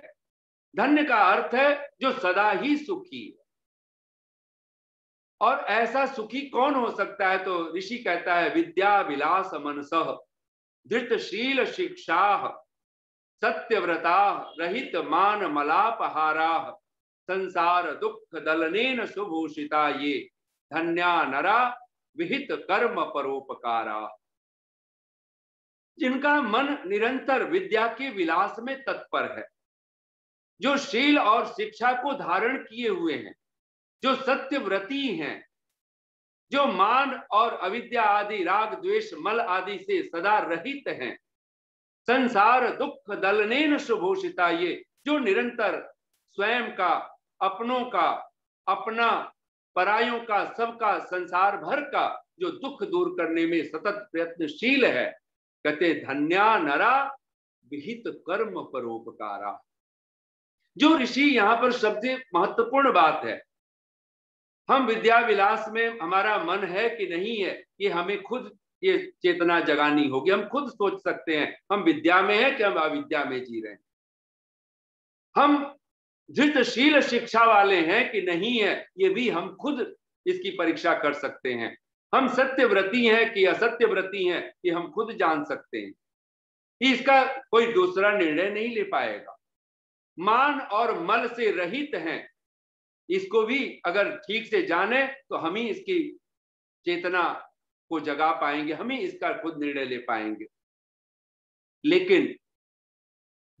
धन्य का अर्थ है जो सदा ही सुखी है। और ऐसा सुखी कौन हो सकता है? तो ऋषि कहता है, विद्या विलास मनसः धृतशील शिक्षा सत्यव्रता रहित मान मलापहारा संसार दुख दलनेन सुभूषिता ये धन्या नरा विहित कर्म परोपकारा। जिनका मन निरंतर विद्या के विलास में तत्पर है, जो शील और शिक्षा को धारण किए हुए हैं, जो सत्यव्रती हैं, जो मान और अविद्या आदि राग द्वेष मल आदि से सदा रहित हैं, संसार दुख दलनेन सुभूषिता ये, जो निरंतर स्वयं का, अपनों का, अपना, परायों का, सबका, संसार भर का जो दुख दूर करने में सतत प्रयत्नशील है, कहते धन्या नरा विहित कर्म परोपकारा। जो ऋषि यहाँ पर सबसे महत्वपूर्ण बात है, हम विद्या विलास में हमारा मन है कि नहीं है, ये हमें खुद ये चेतना जगानी होगी। हम खुद सोच सकते हैं हम विद्या में हैं कि हम अविद्या में जी रहे हैं। हम धृतशील शिक्षा वाले हैं कि नहीं है, ये भी हम खुद इसकी परीक्षा कर सकते हैं। हम सत्यव्रती हैं कि असत्यव्रती हैं, ये हम खुद जान सकते हैं। इसका कोई दूसरा निर्णय नहीं ले पाएगा। मान और मल से रहित हैं, इसको भी अगर ठीक से जाने तो हम ही इसकी चेतना को जगा पाएंगे, हम ही इसका खुद निर्णय ले पाएंगे। लेकिन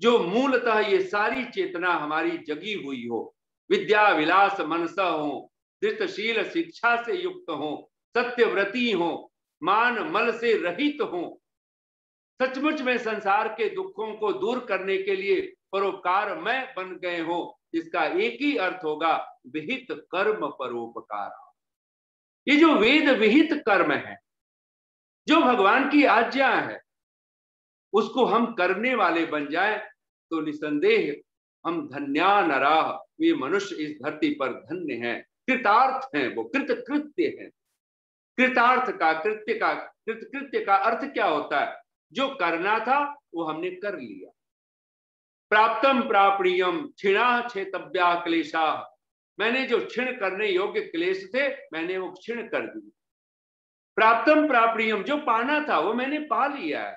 जो मूलतः ये सारी चेतना हमारी जगी हुई हो, विद्या विलास मनसा हो, धृतशील शिक्षा से युक्त हो, सत्यव्रती हो, मान मल से रहित हो, सचमुच में संसार के दुखों को दूर करने के लिए परोपकारमय बन गए हो, इसका एक ही अर्थ होगा विहित कर्म परोपकार। ये जो वेद विहित कर्म है, जो भगवान की आज्ञा है, उसको हम करने वाले बन जाए तो निसंदेह हम धन्या नराह, वे मनुष्य इस धरती पर धन्य हैं, कृतार्थ हैं, वो कृतकृत्य हैं। कृतार्थ का कृत्य का अर्थ क्या होता है? जो करना था वो हमने कर लिया। प्राप्तम प्रापणीयम क्षिणा छेतव्या क्लेशा, मैंने जो क्षीण करने योग्य क्लेश थे मैंने वो क्षीण कर दिए। प्राप्तम प्रापणीयम, जो पाना था वो मैंने पा लिया है,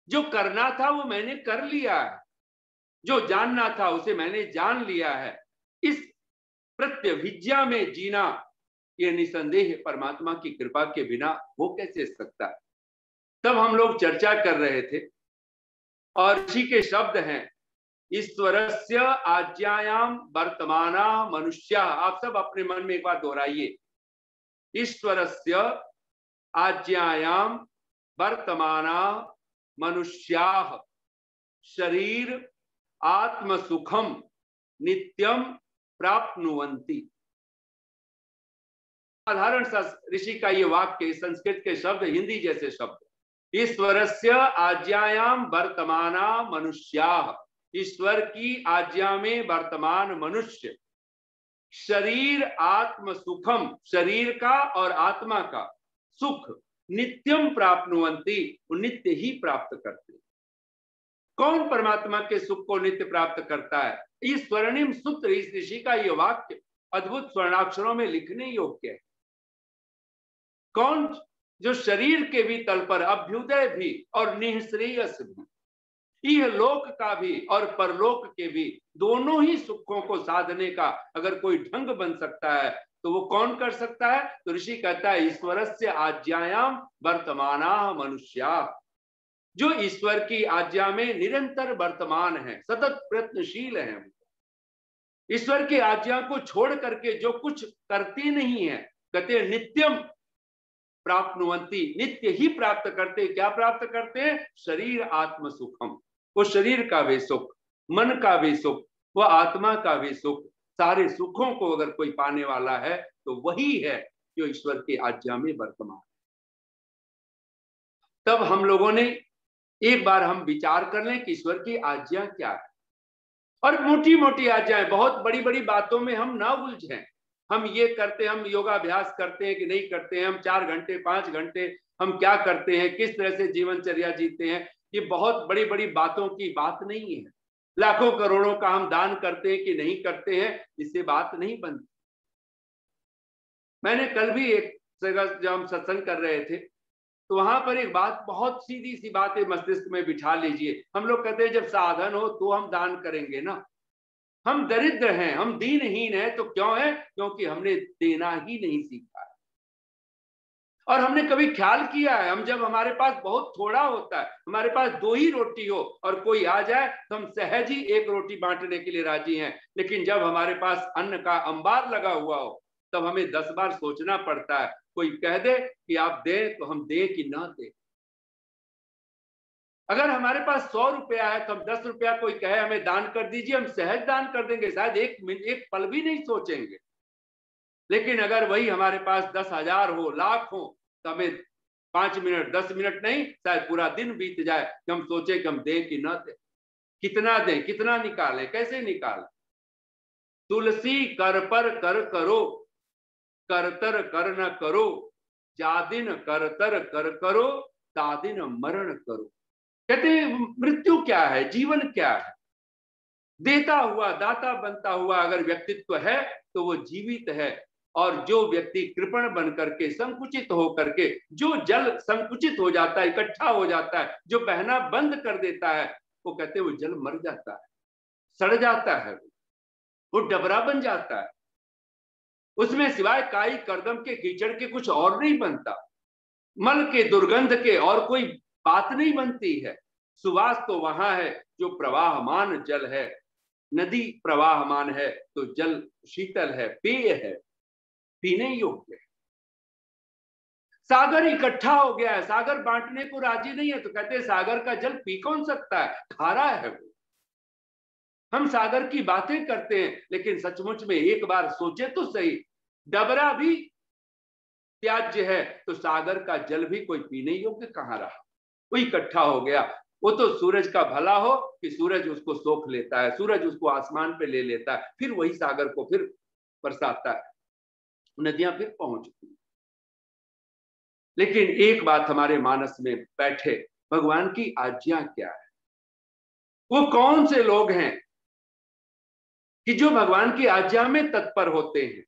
जो करना था वो मैंने कर लिया है, जो जानना था उसे मैंने जान लिया है। इस प्रत्यभिज्ञा में जीना ये निसंदेह परमात्मा की कृपा के बिना हो कैसे सकता है। तब हम लोग चर्चा कर रहे थे और ऋषि के शब्द हैं, ईश्वरस्य आज्ञायाम वर्तमाना मनुष्या। आप सब अपने मन में एक बार दोहराइए, ईश्वरस्य आज्ञायाम वर्तमाना मनुष्याः शरीर आत्म सुखम नित्यम प्राप्नुवन्ति। साधारण सा ऋषि का ये वाक्य, संस्कृत के शब्द, हिंदी जैसे शब्द। ईश्वरस्य आज्ञायाम वर्तमाना मनुष्याः, ईश्वर की आज्ञा में वर्तमान मनुष्य, शरीर आत्म सुखम, शरीर का और आत्मा का सुख, नित्यम प्राप्नुवन्ति, नित्य ही प्राप्त करते। कौन परमात्मा के सुख को नित्य प्राप्त करता है? इस स्वर्णिम सूत्र, इस ऋषि का यह वाक्य अद्भुत स्वर्णाक्षरों में लिखने योग्य है। कौन? जो शरीर के भी तल पर अभ्युदय भी और निःश्रेयस भी, यह लोक का भी और परलोक के भी दोनों ही सुखों को साधने का अगर कोई ढंग बन सकता है तो वो कौन कर सकता है? तो ऋषि कहता है, ईश्वरस्य आज्ञायाम वर्तमाना मनुष्या, जो ईश्वर की आज्ञा में निरंतर वर्तमान है, सतत प्रयत्नशील है। ईश्वर की आज्ञा को छोड़ करके जो कुछ करते नहीं है, कहते नित्यम प्राप्नुवन्ति, नित्य ही प्राप्त करते। क्या प्राप्त करते हैं? शरीर आत्म सुखम, वो शरीर का भी सुख, मन का भी सुख, वो आत्मा का भी सुख, सारे सुखों को अगर कोई पाने वाला है तो वही है जो ईश्वर की आज्ञा में वर्तमान। तब हम लोगों ने एक बार हम विचार कर लें कि ईश्वर की आज्ञा क्या है, और मोटी मोटी आज्ञाएं, बहुत बड़ी बड़ी बातों में हम ना उलझें। हम ये करते, हम योगाभ्यास करते हैं कि नहीं करते हैं, हम 4 घंटे 5 घंटे हम क्या करते हैं, किस तरह से जीवनचर्या जीते हैं, ये बहुत बड़ी बड़ी बातों की बात नहीं है। लाखों करोड़ों का हम दान करते हैं कि नहीं करते हैं, इससे बात नहीं बनती। मैंने कल भी एक जगह जब हम सत्संग कर रहे थे तो वहां पर एक बात, बहुत सीधी सी बात है, मस्तिष्क में बिठा लीजिए। हम लोग कहते हैं जब साधन हो तो हम दान करेंगे ना। हम दरिद्र हैं, हम दीनहीन हैं, तो क्यों है? क्योंकि हमने देना ही नहीं सीखा है। और हमने कभी ख्याल किया है, हम जब हमारे पास बहुत थोड़ा होता है, हमारे पास 2 ही रोटी हो और कोई आ जाए तो हम सहज ही 1 रोटी बांटने के लिए राजी हैं। लेकिन जब हमारे पास अन्न का अंबार लगा हुआ हो तब हमें 10 बार सोचना पड़ता है। कोई कह दे कि आप दें तो हम दें कि ना दें। अगर हमारे पास 100 रुपया है तो हम 10 रुपया कोई कहे हमें दान कर दीजिए, हम सहज दान कर देंगे, शायद एक पल भी नहीं सोचेंगे। लेकिन अगर वही हमारे पास 10,000 हो, लाख हो, तो हमें 5 मिनट 10 मिनट नहीं, शायद पूरा दिन बीत जाए कि हम सोचे कि हम दें कि ना दें, कितना दें, कितना निकालें, कैसे निकालें। तुलसी कर पर कर करो, करतर कर न करो, जादिन करतर कर करो, तादिन मरण करो। कहते हैं मृत्यु क्या है, जीवन क्या है? देता हुआ, दाता बनता हुआ अगर व्यक्तित्व है तो वो जीवित है। और जो व्यक्ति कृपण बन करके, संकुचित हो करके, जो जल संकुचित हो जाता है, इकट्ठा हो जाता है, जो बहना बंद कर देता है, वो कहते हैं वो जल मर जाता है, सड़ जाता है, वो डबरा बन जाता है। उसमें सिवाय काई करदम के कीचड़ के कुछ और नहीं बनता, मल के दुर्गंध के और कोई बात नहीं बनती है। सुवास तो वहां है जो प्रवाहमान जल है। नदी प्रवाहमान है तो जल शीतल है, पेय है, पीने योग्य है। सागर इकट्ठा हो गया है, सागर बांटने को राजी नहीं है, तो कहते हैं सागर का जल पी कौन सकता है, खारा है वो। हम सागर की बातें करते हैं, लेकिन सचमुच में एक बार सोचे तो सही, डबरा भी त्याज्य है तो सागर का जल भी कोई पीने योग्य कहां रहा। वो इकट्ठा हो गया। वो तो सूरज का भला हो कि सूरज उसको सोख लेता है, सूरज उसको आसमान पे ले लेता है, फिर वही सागर को फिर बरसाता है, नदियां फिर पहुंचती। लेकिन एक बात हमारे मानस में बैठे, भगवान की आज्ञा क्या है? वो कौन से लोग हैं कि जो भगवान की आज्ञा में तत्पर होते हैं?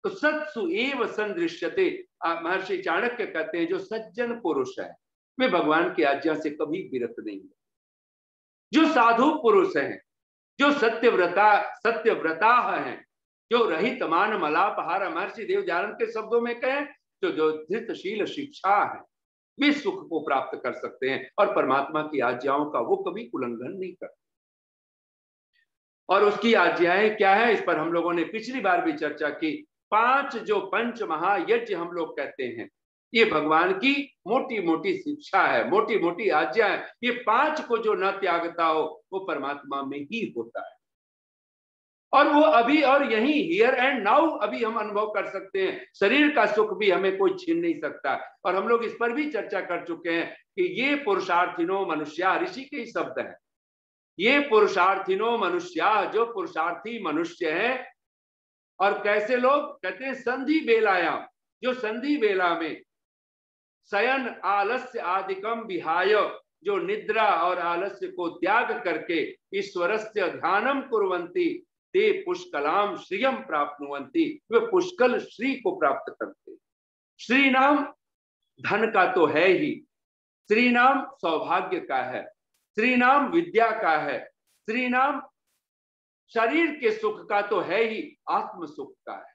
तो सत्सु एव संदृश्यते, महर्षि चाणक्य कहते हैं जो सज्जन पुरुष है वे भगवान की आज्ञा से कभी विरत नहीं है। जो साधु पुरुष हैं, जो सत्यव्रता हैं, जो रहित मान मलापहार, महर्षि देव दयानंद के शब्दों में कहें तो जो धृतशील शिक्षा है, वे सुख को प्राप्त कर सकते हैं और परमात्मा की आज्ञाओं का वो कभी उल्लंघन नहीं करते। और उसकी आज्ञाएं क्या है, इस पर हम लोगों ने पिछली बार भी चर्चा की। 5 जो पंच महायज्ञ हम लोग कहते हैं, ये भगवान की मोटी मोटी शिक्षा है, मोटी मोटी आज्ञा है। ये 5 को जो न त्यागता हो वो परमात्मा में ही होता है। और वो अभी और यही हियर एंड नाउ अभी हम अनुभव कर सकते हैं। शरीर का सुख भी हमें कोई छीन नहीं सकता। और हम लोग इस पर भी चर्चा कर चुके हैं कि ये पुरुषार्थिनो मनुष्या, ऋषि के ही शब्द हैं, ये पुरुषार्थिनो मनुष्या, जो पुरुषार्थी मनुष्य हैं। और कैसे लोग? कहते हैं संधि बेलायाम, जो संधि बेला में शयन आलस्य आदिकम विहाय, जो निद्रा और आलस्य को त्याग करके ईश्वरस्य ध्यानम कुर्वन्ति ते पुष्कलाम श्रियम प्राप्नुवन्ति, वे पुष्कल श्री को प्राप्त करते। श्री नाम धन का तो है ही, श्री नाम सौभाग्य का है, श्री नाम विद्या का है, श्री नाम शरीर के सुख का तो है ही, आत्म सुख का है।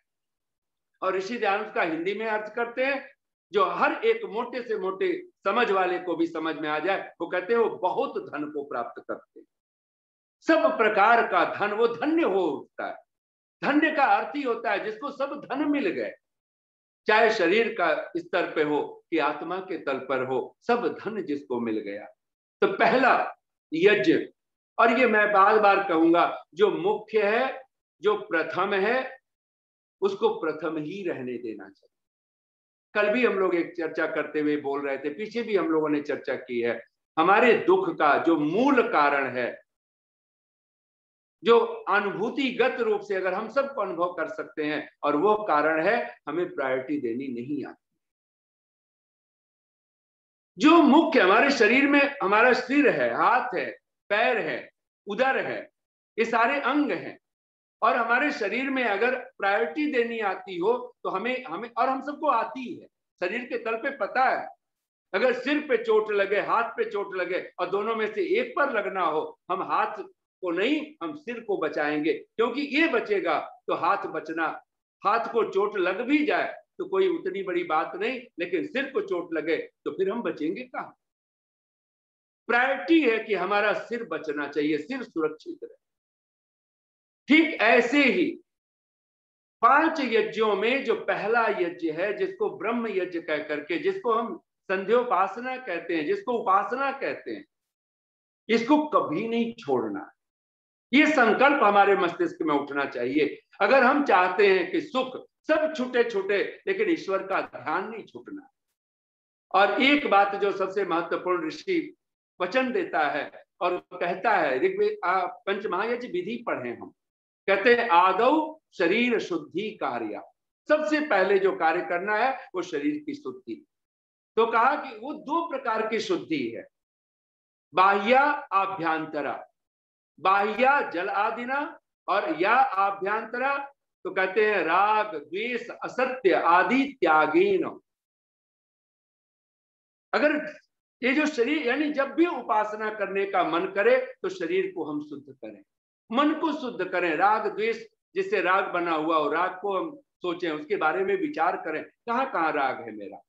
और ऋषि दयानंद का हिंदी में अर्थ करते हैं जो हर एक मोटे से मोटे समझ वाले को भी समझ में आ जाए। वो कहते हैं वो बहुत धन को प्राप्त करते हैं, सब प्रकार का धन, वो धन्य हो उठता है। धन्य का अर्थ ही होता है जिसको सब धन मिल गए, चाहे शरीर का स्तर पे हो कि आत्मा के तल पर हो, सब धन जिसको मिल गया। तो पहला यज्ञ, और ये मैं बार बार कहूंगा, जो मुख्य है, जो प्रथम है, उसको प्रथम ही रहने देना चाहिए। कल भी हम लोग एक चर्चा करते हुए बोल रहे थे, पीछे भी हम लोगों ने चर्चा की है, हमारे दुख का जो मूल कारण है, जो अनुभूतिगत रूप से अगर हम सबको अनुभव कर सकते हैं, और वो कारण है हमें प्रायोरिटी देनी नहीं आती। जो मुख्य हमारे शरीर में, हमारा सिर है, हाथ है, पैर है, उदर है, ये सारे अंग हैं, और हमारे शरीर में अगर प्रायोरिटी देनी आती हो तो हमें और हम सबको आती है, शरीर के तल पे पता है। अगर सिर पे चोट लगे, हाथ पे चोट लगे, और दोनों में से एक पर लगना हो, हम हाथ को नहीं, हम सिर को बचाएंगे, क्योंकि ये बचेगा तो हाथ बचना। हाथ को चोट लग भी जाए तो कोई उतनी बड़ी बात नहीं, लेकिन सिर को चोट लगे तो फिर हम बचेंगे कहाँ? प्रायोरिटी है कि हमारा सिर बचना चाहिए, सिर सुरक्षित रहे। ठीक ऐसे ही 5 यज्ञों में जो पहला यज्ञ है, जिसको ब्रह्म यज्ञ कह करके, जिसको हम संध्योपासना कहते हैं, जिसको उपासना कहते हैं, इसको कभी नहीं छोड़ना। ये संकल्प हमारे मस्तिष्क में उठना चाहिए। अगर हम चाहते हैं कि सुख सब छूटे छूटे, लेकिन ईश्वर का ध्यान नहीं छूटना। और एक बात जो सबसे महत्वपूर्ण ऋषि वचन देता है और कहता है, ऋग्वेद पंचमहायज्ञ विधि पढ़े हम, कहते हैं आदौ शरीर शुद्धि कार्य, सबसे पहले जो कार्य करना है वो शरीर की शुद्धि। तो कहा कि वो 2 प्रकार की शुद्धि है, बाह्या आभ्यंतरा। बाह्या जल आदिना और या आभ्यंतरा, तो कहते हैं राग द्वेष असत्य आदि त्यागेन। अगर ये जो शरीर, यानी जब भी उपासना करने का मन करे तो शरीर को हम शुद्ध करें, मन को शुद्ध करें। राग द्वेष, जिससे राग बना हुआ हो, राग को हम सोचें, उसके बारे में विचार करें, कहाँ कहाँ राग है मेरा।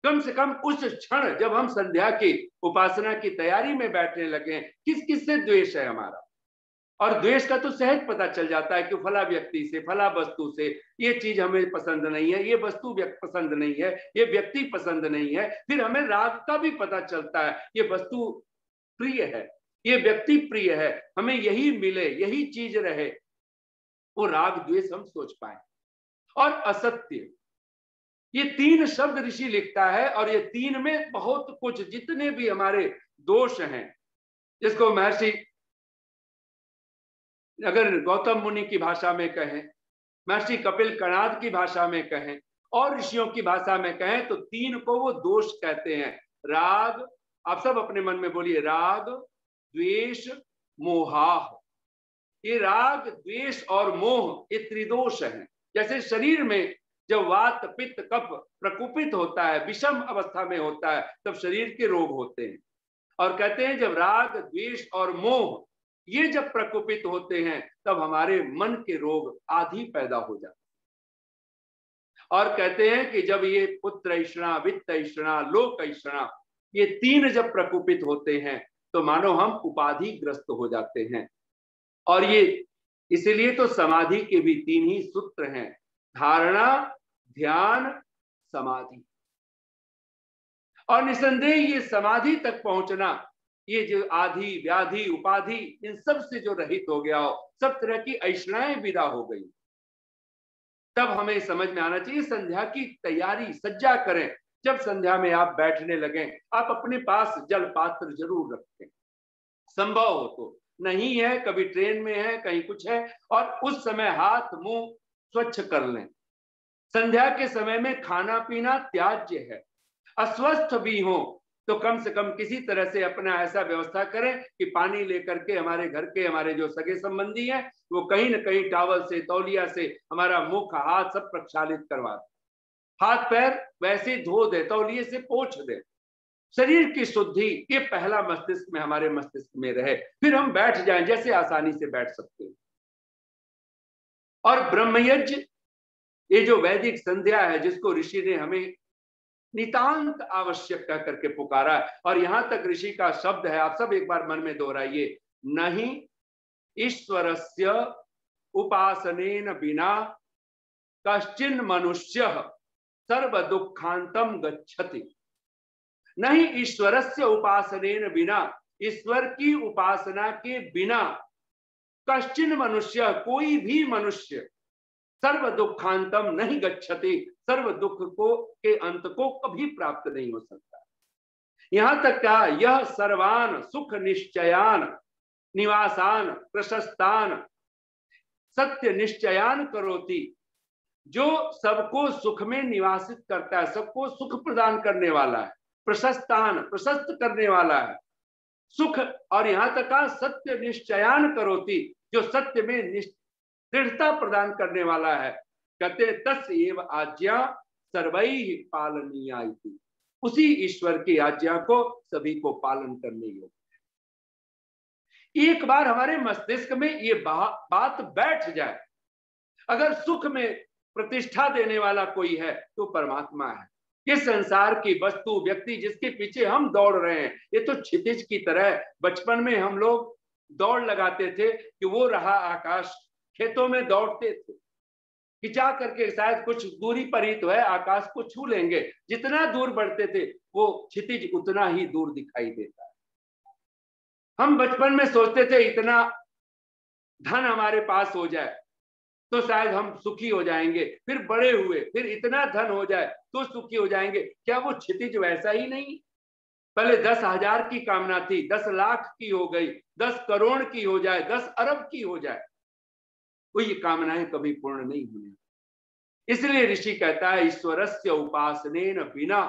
कम से कम उस क्षण जब हम संध्या की उपासना की तैयारी में बैठने लगे, किस किस से द्वेष है हमारा। और द्वेष का तो सहज पता चल जाता है कि फला व्यक्ति से, फला वस्तु से ये चीज हमें पसंद नहीं है, ये वस्तु पसंद नहीं है, ये व्यक्ति पसंद नहीं है। फिर हमें राग का भी पता चलता है, ये वस्तु प्रिय है, ये व्यक्ति प्रिय है, हमें यही मिले, यही चीज रहे, वो राग द्वेष हम सोच पाए। और असत्य, ये तीन शब्द ऋषि लिखता है, और ये तीन में बहुत कुछ, जितने भी हमारे दोष हैं, जिसको महर्षि अगर गौतम मुनि की भाषा में कहें, महर्षि कपिल कणाद की भाषा में कहें, और ऋषियों की भाषा में कहें, तो तीन को वो दोष कहते हैं। राग, आप सब अपने मन में बोलिए, राग द्वेष मोहाह। ये राग द्वेष और मोह ये त्रिदोष हैं। जैसे शरीर में जब वात पित्त कफ प्रकुपित होता है, विषम अवस्था में होता है, तब शरीर के रोग होते हैं। और कहते हैं जब राग द्वेष और मोह ये जब प्रकोपित होते हैं, तब हमारे मन के रोग आदि पैदा हो जाते हैं। और कहते हैं कि जब ये पुत्र ऐषणा, वित्त ऐषणा, लोक ऐषणा, ये तीन जब प्रकोपित होते हैं, तो मानो हम उपाधि ग्रस्त हो जाते हैं। और ये इसीलिए तो समाधि के भी तीन ही सूत्र हैं, धारणा, ध्यान, समाधि। और निसंदेह ये समाधि तक पहुंचना, ये जो आधि व्याधि उपाधि इन सब से जो रहित हो गया हो, सब तरह की ऐषणाएं विदा हो गई, तब हमें समझ में आना चाहिए। संध्या की तैयारी सज्जा करें। जब संध्या में आप बैठने लगे, आप अपने पास जल पात्र जरूर रखें, संभव हो तो। नहीं है, कभी ट्रेन में है, कहीं कुछ है, और उस समय हाथ मुंह स्वच्छ कर लें। संध्या के समय में खाना पीना त्याज्य है। अस्वस्थ भी हो तो कम से कम किसी तरह से अपना ऐसा व्यवस्था करें कि पानी लेकर के हमारे घर के, हमारे जो सगे संबंधी हैं, वो कहीं न कहीं टॉवल से, तौलिया से हमारा मुख हाथ सब प्रक्षालित करवा दें, हाथ पैर वैसे धो दे, तौलिए से पोंछ दे। शरीर की शुद्धि ये पहला मस्तिष्क में, हमारे मस्तिष्क में रहे, फिर हम बैठ जाएं, जैसे आसानी से बैठ सकते हैं। और ब्रह्मयज्ञ, ये जो वैदिक संध्या है, जिसको ऋषि ने हमें नितांत आवश्यक कह करके पुकारा है। और यहां तक ऋषि का शब्द है, आप सब एक बार मन में दोहराइए, नहीं ईश्वरस्य उपासनेन बिना कश्चिन मनुष्य सर्व दुखांतम गच्छति। नहीं ईश्वरस्य उपासनेन बिना, ईश्वर की उपासना के बिना, कश्चिन मनुष्य, कोई भी मनुष्य, सर्व दुखांतम नहीं गच्छति, सर्व दुख को के अंत को कभी प्राप्त नहीं हो सकता। यहां तक क्या, यह सर्वान सुख निश्चयान निवासान प्रशस्तान सत्य निश्चयान करोति, जो सबको सुख में निवासित करता है, सबको सुख प्रदान करने वाला है, प्रशस्तान प्रशस्त करने वाला है, सुख। और यहां तक का सत्य निश्चयान करोति, जो सत्य में दृढ़ता प्रदान करने वाला है। कहते तस् एव आज्ञा सर्वैः पालनीया इति, उसी ईश्वर की आज्ञा को सभी को पालन करने योग्य है। एक बार हमारे मस्तिष्क में ये बात बैठ जाए, अगर सुख में प्रतिष्ठा देने वाला कोई है तो परमात्मा है। ये संसार की वस्तु व्यक्ति जिसके पीछे हम दौड़ रहे हैं, ये तो क्षितिज की तरह। बचपन में हम लोग दौड़ लगाते थे कि वो रहा आकाश, खेतों में दौड़ते थे कि जा करके शायद कुछ दूरी पर ही तो है, आकाश को छू लेंगे। जितना दूर बढ़ते थे वो क्षितिज उतना ही दूर दिखाई देता है। हम बचपन में सोचते थे इतना धन हमारे पास हो जाए तो शायद हम सुखी हो जाएंगे, फिर बड़े हुए, फिर इतना धन हो जाए तो सुखी हो जाएंगे। क्या वो क्षितिज वैसा ही नहीं? पहले 10,000 की कामना थी, 10 लाख की हो गई, 10 करोड़ की हो जाए, 10 अरब की हो जाए, वो ये कामनाएं कभी पूर्ण नहीं हुई। इसलिए ऋषि कहता है ईश्वरस्य उपासनेन बिना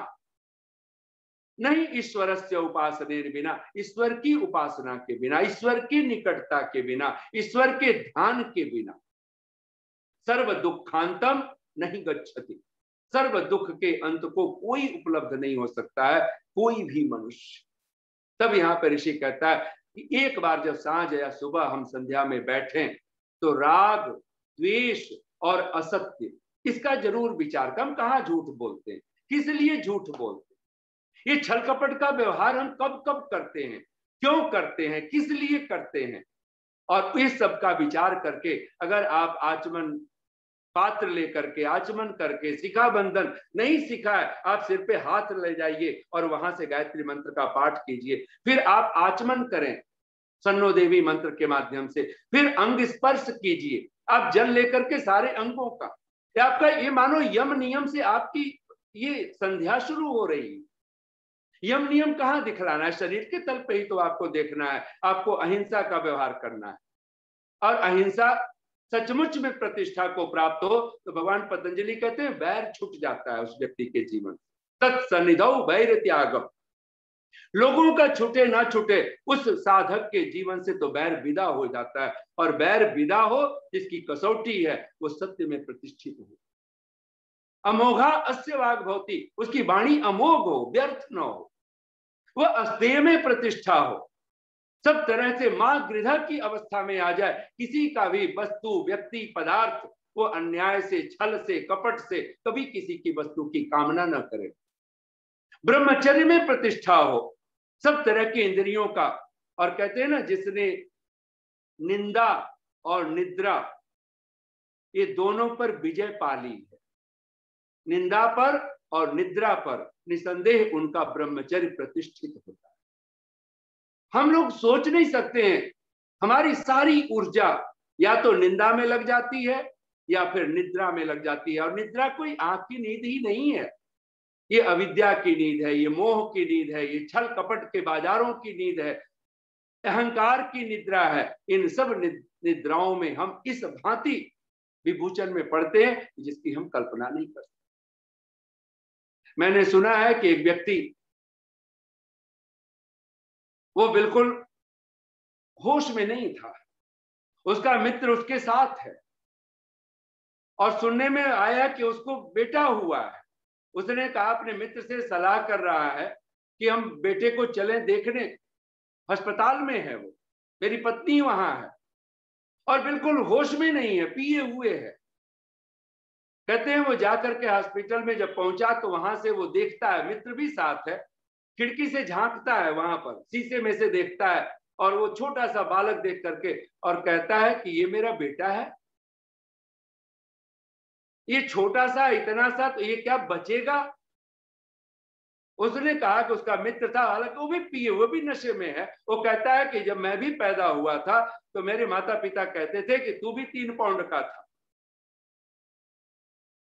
नहीं ईश्वरस्य उपासनेर बिना, ईश्वर की उपासना के बिना, ईश्वर की निकटता के बिना, ईश्वर के ध्यान के बिना सर्व दुखांतम नहीं गच्छति, सर्व दुख के अंत को कोई उपलब्ध नहीं हो सकता है, कोई भी मनुष्य। तब यहाँ पर ऋषि कहता है कि एक बार जब सांझ या सुबह हम संध्या में बैठें तो राग, द्वेष और असत्य इसका जरूर विचार कर। हम कहाँ झूठ बोलते हैं, किस लिए झूठ बोलते हैं, ये छल कपट का व्यवहार हम कब कब करते हैं, क्यों करते हैं, किस लिए करते हैं, और इस सब का विचार करके अगर आप आचमन पात्र लेकर के आचमन करके, शिखा बंधन नहीं सिखा है, आप सिर पे हाथ ले जाइए और वहां से गायत्री मंत्र का पाठ कीजिए, फिर आप आचमन करें सन्नो देवी मंत्र के माध्यम से, फिर अंग स्पर्श कीजिए, आप जल लेकर के सारे अंगों का, आपका ये मानो यम नियम से आपकी ये संध्या शुरू हो रही है। यम नियम कहाँ दिखलाना है, शरीर के तल पे ही तो आपको देखना है, आपको अहिंसा का व्यवहार करना है, और अहिंसा सचमुच में प्रतिष्ठा को प्राप्त हो तो भगवान पतंजलि कहते हैं वैर छूट जाता है उस व्यक्ति के जीवन। तत्सन्निधौ वैर त्यागम, लोगों का छूटे ना छूटे, उस साधक के जीवन से तो बैर विदा हो जाता है, और बैर विदा हो जिसकी कसौटी है वो सत्य में प्रतिष्ठित हो। अमोघा अस्य वाग भवति, उसकी वाणी अमोघ हो, व्यर्थ न हो, वह अस्तेय में प्रतिष्ठा हो, सब तरह से मां गृह की अवस्था में आ जाए, किसी का भी वस्तु, व्यक्ति, पदार्थ वो अन्याय से, छल से, कपट से कभी किसी की वस्तु की कामना न करे, ब्रह्मचर्य में प्रतिष्ठा हो, सब तरह की इंद्रियों का। और कहते हैं ना, जिसने निंदा और निद्रा ये दोनों पर विजय पा ली है, निंदा पर और निद्रा पर निसंदेह उनका ब्रह्मचर्य प्रतिष्ठित होता है। हम लोग सोच नहीं सकते हैं, हमारी सारी ऊर्जा या तो निंदा में लग जाती है या फिर निद्रा में लग जाती है, और निद्रा कोई आंख की नींद ही नहीं है, ये अविद्या की नींद है, ये मोह की नींद है, ये छल कपट के बाजारों की नींद है, अहंकार की निद्रा है। इन सब निद्राओं में हम इस भांति विभूषण में पड़ते हैं जिसकी हम कल्पना नहीं कर सकते। मैंने सुना है कि एक व्यक्ति वो बिल्कुल होश में नहीं था, उसका मित्र उसके साथ है, और सुनने में आया कि उसको बेटा हुआ है। उसने कहा अपने मित्र से सलाह कर रहा है कि हम बेटे को चलें देखने, अस्पताल में है वो, मेरी पत्नी वहां है, और बिल्कुल होश में नहीं है, पिए हुए है। कहते हैं वो जाकर के हॉस्पिटल में जब पहुंचा तो वहां से वो देखता है, मित्र भी साथ है, खिड़की से झांकता है, वहां पर शीशे में से देखता है, और वो छोटा सा बालक देख करके और कहता है कि ये मेरा बेटा है, ये छोटा सा, इतना सा, तो ये क्या बचेगा। उसने कहा कि उसका मित्र था, हालांकि वो भी पिए, वो भी नशे में है, वो कहता है कि जब मैं भी पैदा हुआ था तो मेरे माता पिता कहते थे कि तू भी 3 पाउंड का था।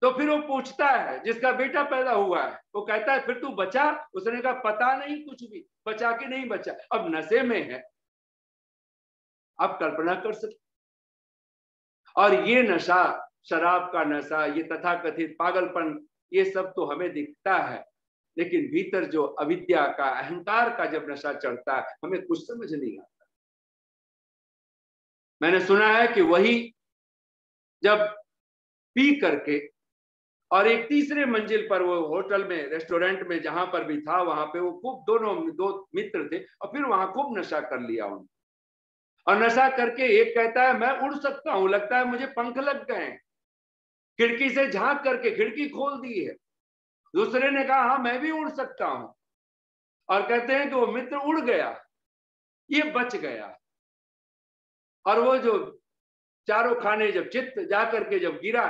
तो फिर वो पूछता है जिसका बेटा पैदा हुआ है, वो कहता है फिर तू बचा। उसने कहा पता नहीं, कुछ भी बचा के नहीं बचा, अब नशे में है, आप कल्पना कर सकते। और ये नशा, शराब का नशा, ये तथाकथित पागलपन, ये सब तो हमें दिखता है, लेकिन भीतर जो अविद्या का, अहंकार का जब नशा चढ़ता है हमें कुछ समझ नहीं आता। मैंने सुना है कि वही जब पी करके और एक तीसरे मंजिल पर वो होटल में, रेस्टोरेंट में, जहां पर भी था, वहां पे वो खूब दो मित्र थे, और फिर वहां खूब नशा कर लिया उन्होंने। और नशा करके एक कहता है मैं उड़ सकता हूं, लगता है मुझे पंख लग गए, खिड़की से झांक करके खिड़की खोल दी है। दूसरे ने कहा हाँ मैं भी उड़ सकता हूं, और कहते हैं कि वो मित्र उड़ गया, ये बच गया। और वो जो चारों खाने जब चित्त जाकर के जब गिरा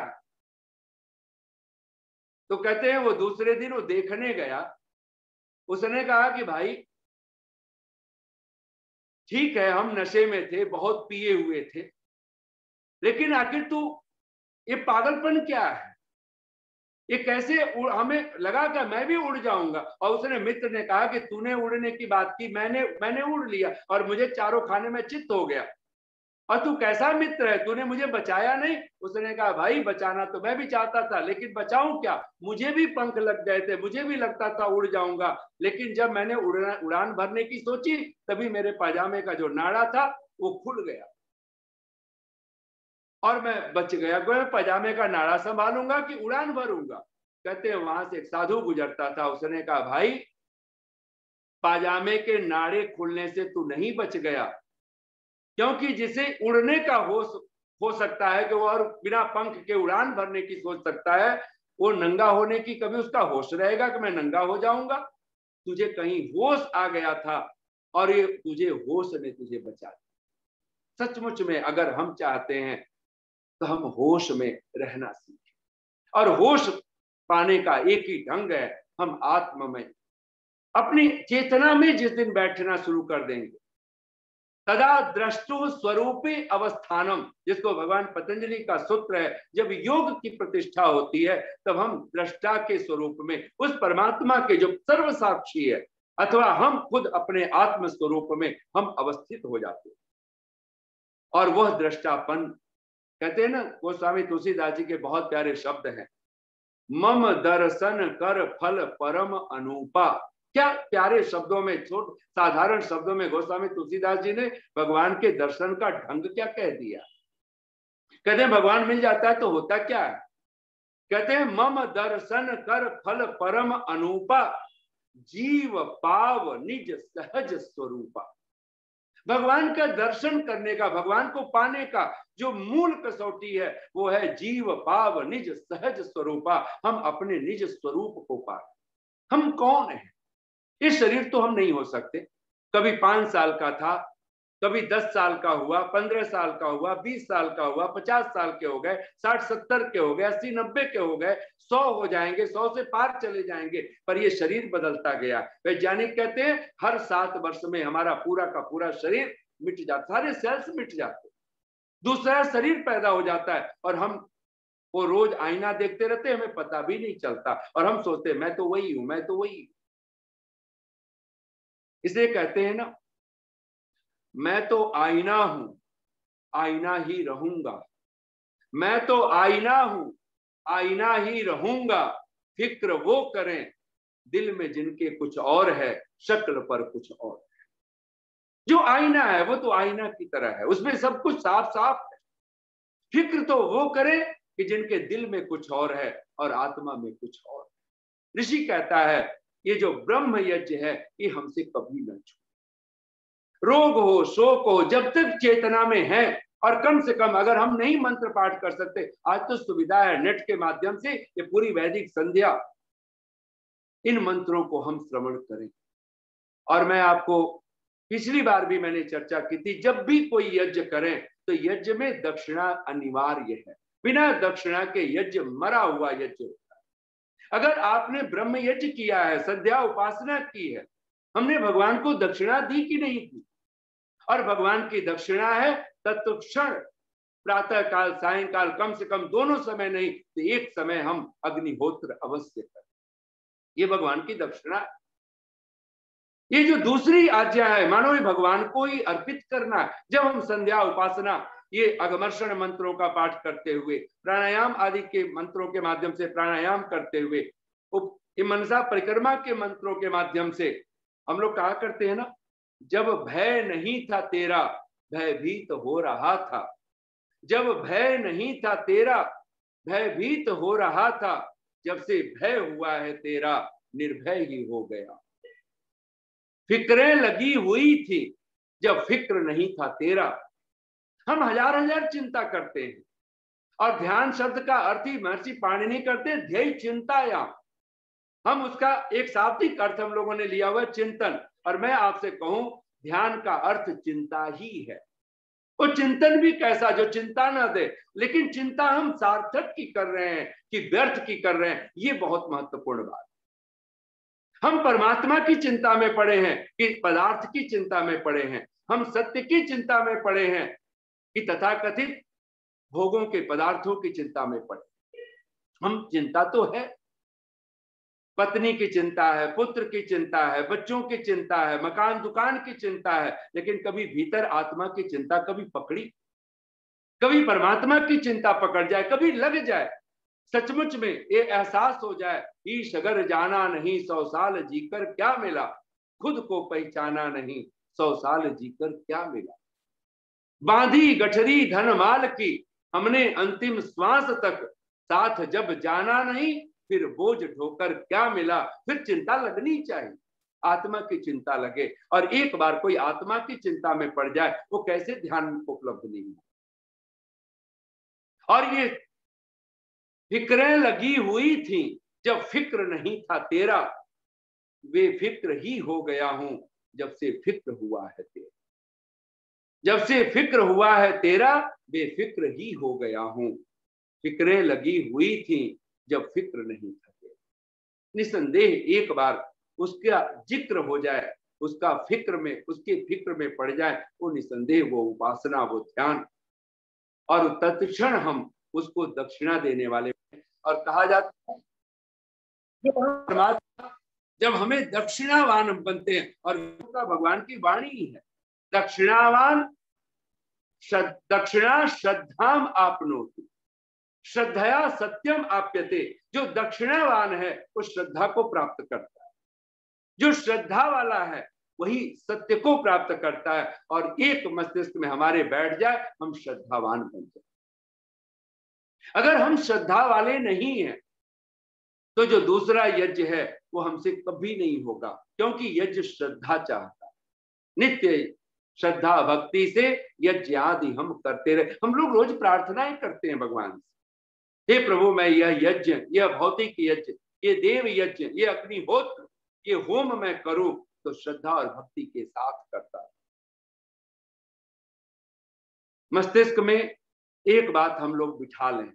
तो कहते हैं वो दूसरे दिन वो देखने गया, उसने कहा कि भाई ठीक है हम नशे में थे, बहुत पिए हुए थे, लेकिन आखिर तू ये पागलपन क्या है, ये कैसे हमें लगा कि मैं भी उड़ जाऊंगा। और उसने मित्र ने कहा कि तूने उड़ने की बात की, मैंने उड़ लिया और मुझे चारों खाने में चित्त हो गया। और तू कैसा मित्र है, तूने मुझे बचाया नहीं। उसने कहा भाई बचाना तो मैं भी चाहता था, लेकिन बचाऊं क्या, मुझे भी पंख लग गए थे, मुझे भी लगता था उड़ जाऊंगा, लेकिन जब मैंने उड़ान भरने की सोची तभी मेरे पाजामे का जो नाड़ा था वो खुल गया और मैं बच गया। मैं पजामे का नाड़ा संभालूंगा कि उड़ान भरूंगा। कहते हैं वहां से एक साधु गुजरता था, उसने कहा भाई पाजामे के नाड़े खुलने से तू नहीं बच गया, क्योंकि जिसे उड़ने का होश हो सकता है कि वो और बिना पंख के उड़ान भरने की सोच सकता है, वो नंगा होने की कभी उसका होश रहेगा कि मैं नंगा हो जाऊंगा। तुझे कहीं होश आ गया था और ये तुझे होश ने तुझे बचा दिया। सचमुच में अगर हम चाहते हैं तो हम होश में रहना सीखें, और होश पाने का एक ही ढंग है, हम आत्म में अपनी चेतना में जिस दिन बैठना शुरू कर देंगे, तदा द्रष्टु स्वरूपे अवस्थानम, जिसको भगवान पतंजलि का सूत्र है, जब योग की प्रतिष्ठा होती है तब हम दृष्टा के स्वरूप में उस परमात्मा के जो सर्व साक्षी है, अथवा हम खुद अपने आत्म स्वरूप में हम अवस्थित हो जाते हैं। और वह दृष्टापन कहते हैं ना, गोस्वामी तुलसीदास जी के बहुत प्यारे शब्द हैं, मम दर्शन कर फल परम अनुपा। क्या प्यारे शब्दों में, साधारण शब्दों में गोस्वामी तुलसीदास जी ने भगवान के दर्शन का ढंग क्या कह दिया। कहते हैं भगवान मिल जाता है तो होता क्या है, कहते हैं मम दर्शन कर फल परम अनुपा, जीव पाव निज सहज स्वरूपा। भगवान का दर्शन करने का, भगवान को पाने का जो मूल कसौटी है वो है जीव पाव निज सहज स्वरूपा। हम अपने निज स्वरूप को पाए। हम कौन हैं? इस शरीर तो हम नहीं हो सकते। कभी 5 साल का था, कभी 10 साल का हुआ, 15 साल का हुआ, 20 साल का हुआ, 50 साल के हो गए, 60-70 के हो गए, 80-90 के हो गए, 100 हो जाएंगे, 100 से पार चले जाएंगे, पर ये शरीर बदलता गया। वैज्ञानिक कहते हैं हर 7 वर्ष में हमारा पूरा का पूरा शरीर मिट जाता, सारे सेल्स मिट जाते, दूसरा शरीर पैदा हो जाता है, और हम वो रोज आईना देखते रहते, हमें पता भी नहीं चलता, और हम सोचते मैं तो वही हूं, मैं तो वही हूं। इसलिए कहते हैं ना, मैं तो आईना हूं, आईना ही रहूंगा, मैं तो आईना हूं, आईना ही रहूंगा, फिक्र वो करें दिल में जिनके कुछ और है, शक्ल पर कुछ और है। जो आईना है वो तो आईना की तरह है, उसमें सब कुछ साफ साफ है। फिक्र तो वो करें कि जिनके दिल में कुछ और है और आत्मा में कुछ और है। ऋषि कहता है ये जो ब्रह्म यज्ञ है ये हमसे कभी न छूटे। रोग हो, शोक हो, जब तक चेतना में है, और कम से कम अगर हम नहीं मंत्र पाठ कर सकते, आज तो सुविधा है नेट के माध्यम से, ये पूरी वैदिक संध्या, इन मंत्रों को हम श्रवण करें। और मैं आपको पिछली बार भी मैंने चर्चा की थी, जब भी कोई यज्ञ करें तो यज्ञ में दक्षिणा अनिवार्य है। बिना दक्षिणा के यज्ञ मरा हुआ यज्ञ होता है। अगर आपने ब्रह्म यज्ञ किया है, संध्या उपासना की है, हमने भगवान को दक्षिणा दी कि नहीं दी? और भगवान की दक्षिणा है तत्क्षण, प्रातः काल, सायंकाल, कम से कम दोनों समय नहीं तो एक समय हम अग्निहोत्र अवश्य करें। ये भगवान की दक्षिणा। ये जो दूसरी आज्ञा है, मानो ये भगवान को ही अर्पित करना है। जब हम संध्या उपासना, ये अगमर्षण मंत्रों का पाठ करते हुए, प्राणायाम आदि के मंत्रों के माध्यम से प्राणायाम करते हुए, मनसा परिक्रमा के मंत्रों के माध्यम से हम लोग कहा करते हैं ना, जब भय नहीं था तेरा भयभीत हो रहा था, जब भय नहीं था तेरा भयभीत हो रहा था, जब से भय हुआ है तेरा निर्भय ही हो गया। फिक्रें लगी हुई थी जब फिक्र नहीं था तेरा। हम हजार चिंता करते हैं, और ध्यान शब्द का अर्थ ही महर्षि पाणिनि करते हैं ध्येय चिंताया। हम उसका एक शाब्दिक अर्थ हम लोगों ने लिया हुआ चिंतन, और मैं आपसे कहूं ध्यान का अर्थ चिंता ही है। वो चिंतन भी कैसा जो चिंता ना दे, लेकिन चिंता हम सार्थक की कर रहे हैं कि व्यर्थ की कर रहे हैं, ये बहुत महत्वपूर्ण बात। हम परमात्मा की चिंता में पड़े हैं कि पदार्थ की चिंता में पड़े हैं, हम सत्य की चिंता में पड़े हैं कि तथाकथित भोगों के पदार्थों की चिंता में पड़े। हम चिंता तो है, पत्नी की चिंता है, पुत्र की चिंता है, बच्चों की चिंता है, मकान दुकान की चिंता है, लेकिन कभी भीतर आत्मा की चिंता कभी पकड़ी? कभी परमात्मा की चिंता पकड़ जाए, कभी लग जाए, सचमुच में ये एहसास हो जाए, ईश अगर जाना नहीं 100 साल जीकर क्या मिला, खुद को पहचाना नहीं 100 साल जीकर क्या मिला। बांधी गठरी धन माल की हमने अंतिम श्वास तक, साथ जब जाना नहीं फिर बोझ ढोकर क्या मिला। फिर चिंता लगनी चाहिए, आत्मा की चिंता लगे। और एक बार कोई आत्मा की चिंता में पड़ जाए, वो कैसे ध्यान उपलब्ध नहीं है। और ये फिक्रें लगी हुई थी जब फिक्र नहीं था तेरा, बेफिक्र ही हो गया हूं जब से फिक्र हुआ है तेरा। जब से फिक्र हुआ है तेरा, बेफिक्र ही हो गया हूं। फिक्रें लगी हुई थी जब फिक्र नहीं था तेरा। निसंदेह एक बार उसका जिक्र हो जाए, उसका फिक्र में, उसके फिक्र में पड़ जाए, वो निसंदेह वो उपासना, वो ध्यान, और तत्क्षण हम उसको दक्षिणा देने वाले। और कहा जाता है परमात्मा जब हमें दक्षिणावान बनते हैं, और भगवान की वाणी ही है, दक्षिणावान दक्षिणा श्रद्धाम आपनोति श्रद्धया सत्यम आप्यते। जो दक्षिणावान है वो श्रद्धा को प्राप्त करता है, जो श्रद्धा वाला है वही सत्य को प्राप्त करता है। और एक मस्तिष्क में हमारे बैठ जाए, हम श्रद्धावान बन जाए। अगर हम श्रद्धा वाले नहीं हैं तो जो दूसरा यज्ञ है वो हमसे कभी नहीं होगा, क्योंकि यज्ञ श्रद्धा चाहता है। नित्य श्रद्धा भक्ति से यज्ञ आदि हम करते रहे। हम लोग रोज प्रार्थनाएं करते हैं भगवान से, हे प्रभु मैं यह यज्ञ, यह भौतिक यज्ञ, ये देव यज्ञ, ये अग्निहोत्र, ये होम मैं करूं, तो श्रद्धा और भक्ति के साथ करता है। मस्तिष्क में एक बात हम लोग बिठा लें,